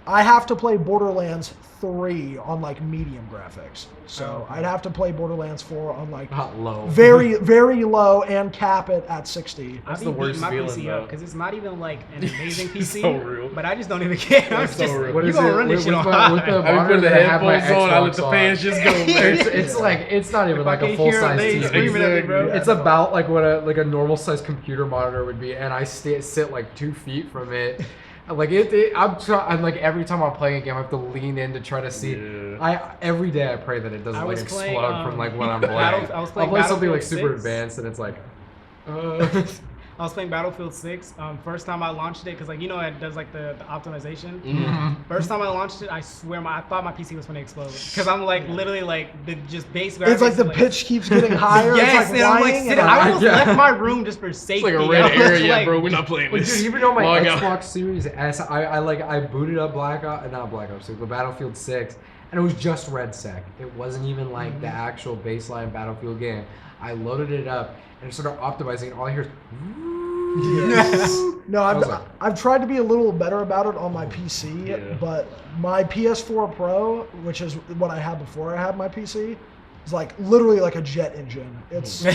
I have to play Borderlands 3 on like medium graphics. So I'd have to play Borderlands 4 on like Not low. very, very low and cap it at 60. That's I the be worst beating my feeling, PC though. up because it's not even like an amazing It's PC. so real. But I just don't even care. I'm It's so just, real. What you is gonna it? run this With shit on the- high. with the I be monitor putting the that I have my headphones on. I let Xbox the on. fans just go, man. It's like it's not even If like I a can full hear size they TV. screaming at me, bro. It's about like what a normal size computer monitor would be, and I sit like 2 feet from it. Like I'm like every time I'm playing a game, I have to lean in to try to see. Yeah. Every day I pray that it doesn't I like was explode playing, from like when I'm playing. I was playing I'll play something like Battlefield super 6. advanced, and it's like. I was playing Battlefield 6. First time I launched it, because like you know it does like the optimization. First time I launched it, I swear I thought my PC was gonna explode because I'm like literally like the just base graphics. It's like the pitch keeps getting higher. Yes, it's like and I'm like whining, sitting. and I I'm almost left my room just for safety. It's like a red I was area, like, bro. We're not playing But this. dude, even on my Log out. Xbox Series S, I booted up not Black Ops 6, but Battlefield 6, and it was just RedSec. It wasn't even like the actual baseline Battlefield game. I loaded it up and started optimizing, and all I hear is. No, I was like- I've tried to be a little better about it on my PC, Yeah. but my PS4 Pro, which is what I had before I had my PC, is like literally like a jet engine. It's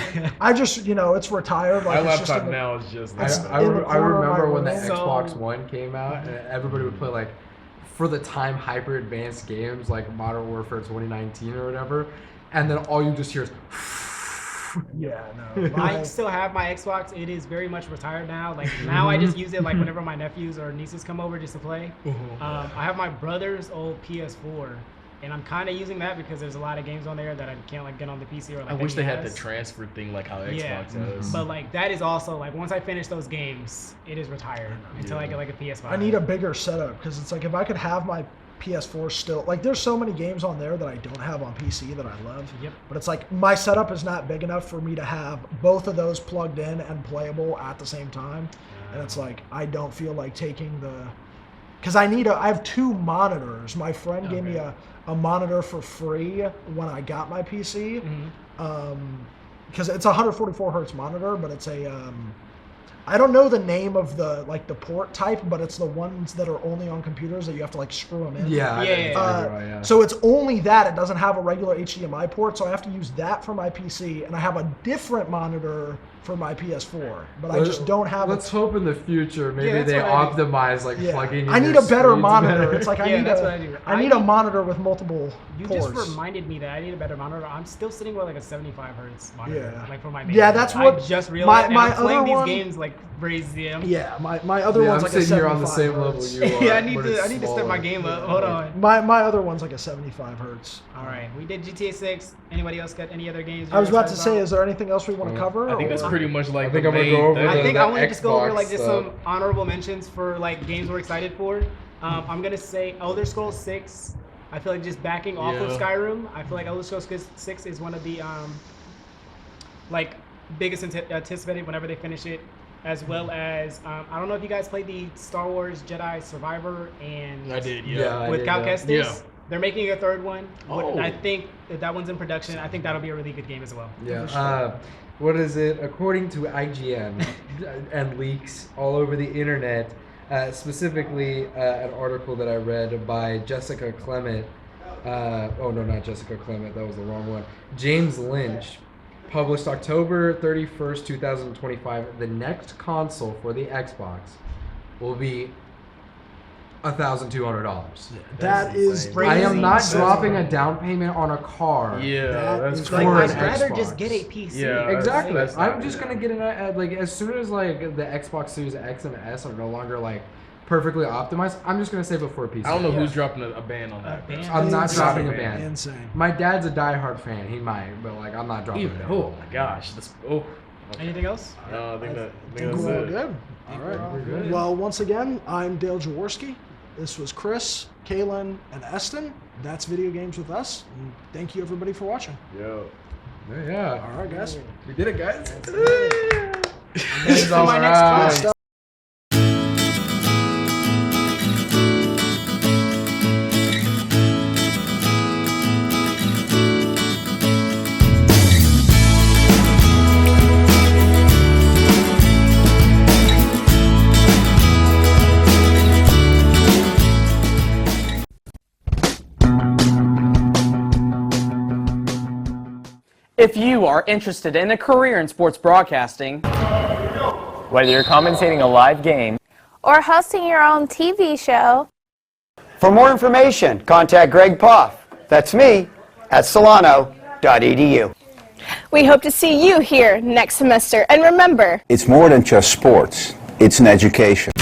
I just it's retired. My Like it's just laptop in the- now is just It's like I in the corner of my remember when the room. Xbox One came out, and everybody would play like, for the time, hyper advanced games like Modern Warfare 2019 or whatever, and then all you just hear is. Yeah, no. I still have my Xbox. It is very much retired now. Like now, I just use it like whenever my nephews or nieces come over just to play. I have my brother's old PS4, and I'm kind of using that because there's a lot of games on there that I can't like get on the PC or like. I wish they had the NES. transfer thing like how Xbox Yeah. does. But like that is also like once I finish those games, it is retired until I get like a PS5. I need a bigger setup because it's like if I could have my PS4 still, like there's so many games on there that I don't have on PC that I love. Yep. But it's like my setup is not big enough for me to have both of those plugged in and playable at the same time. And it's like I don't feel like taking because I have 2 monitors. My friend gave me a monitor for free when I got my PC. Because it's a 144 hertz monitor, but it's a I don't know the name of the port type, but it's the ones that are only on computers that you have to screw them in. Yeah. So it's only that. It doesn't have a regular HDMI port, so I have to use that for my PC, and I have a different monitor for my PS4, but I just don't have. Let's hope in the future maybe they what optimize plugging in. I need your a better screens monitor. better. It's like I need a monitor with multiple You ports. just reminded me that I need a better monitor. I'm still sitting with a 75 hertz monitor, for my main. Yeah, that's what I just realized. my I'm playing other these one, games crazy. Yeah, my other one's I'm like a 75 sitting here on the same hertz. level you are. Yeah, I need but to it's step my smaller. game up. Hold on. My other one's like a 75 hertz. All right, we did GTA 6. Anybody else got any other games? I was about to say, is there anything else we want to cover? I think that's pretty much I think I'm gonna go over I think the I want to just go over Xbox just stuff. some honorable mentions for games we're excited for. I'm gonna say Elder Scrolls 6. I feel like just backing off of Skyrim. I feel like Elder Scrolls 6 is one of the biggest anticipated whenever they finish it. As well as I don't know if you guys played the Star Wars Jedi Survivor and I did, with Cal Kestis. Yeah. They're making a 3rd one. Oh. I think that one's in production. I think that'll be a really good game as well. Yeah. What is it? According to IGN and leaks all over the internet, specifically an article that I read by Jessica Clement. Not Jessica Clement. That was the wrong one. James Lynch. Published October 31st, 2025. The next console for the Xbox will be $1,200. That is crazy. I am not insane. dropping a down payment on a car. That's for I'd an rather Xbox. just get a PC. Yeah. Exactly. That's I'm not- just gonna get it as soon as the Xbox Series X and S are no longer perfectly optimized. I'm just gonna save it for a PC. I don't know who's dropping a ban on that. A ban? I'm not Insane. dropping a ban. Insane. My dad's a diehard fan. He might, but I'm not dropping Even, it. oh my gosh. Anything else? No, I think I that's think we're all it. good. All right. We're good. Well, once again, I'm Dale Jaworski. This was Chris, Kaylin, and Eston. That's Video Games with Us. And thank you, everybody, for watching. Yeah. All right, guys. We did it, guys. This is my next Alright. class. If you are interested in a career in sports broadcasting, Whether you're commentating a live game or hosting your own TV show, For more information, contact Greg Poff. That's me at solano.edu. we hope to see you here next semester. And remember, It's more than just sports, it's an education.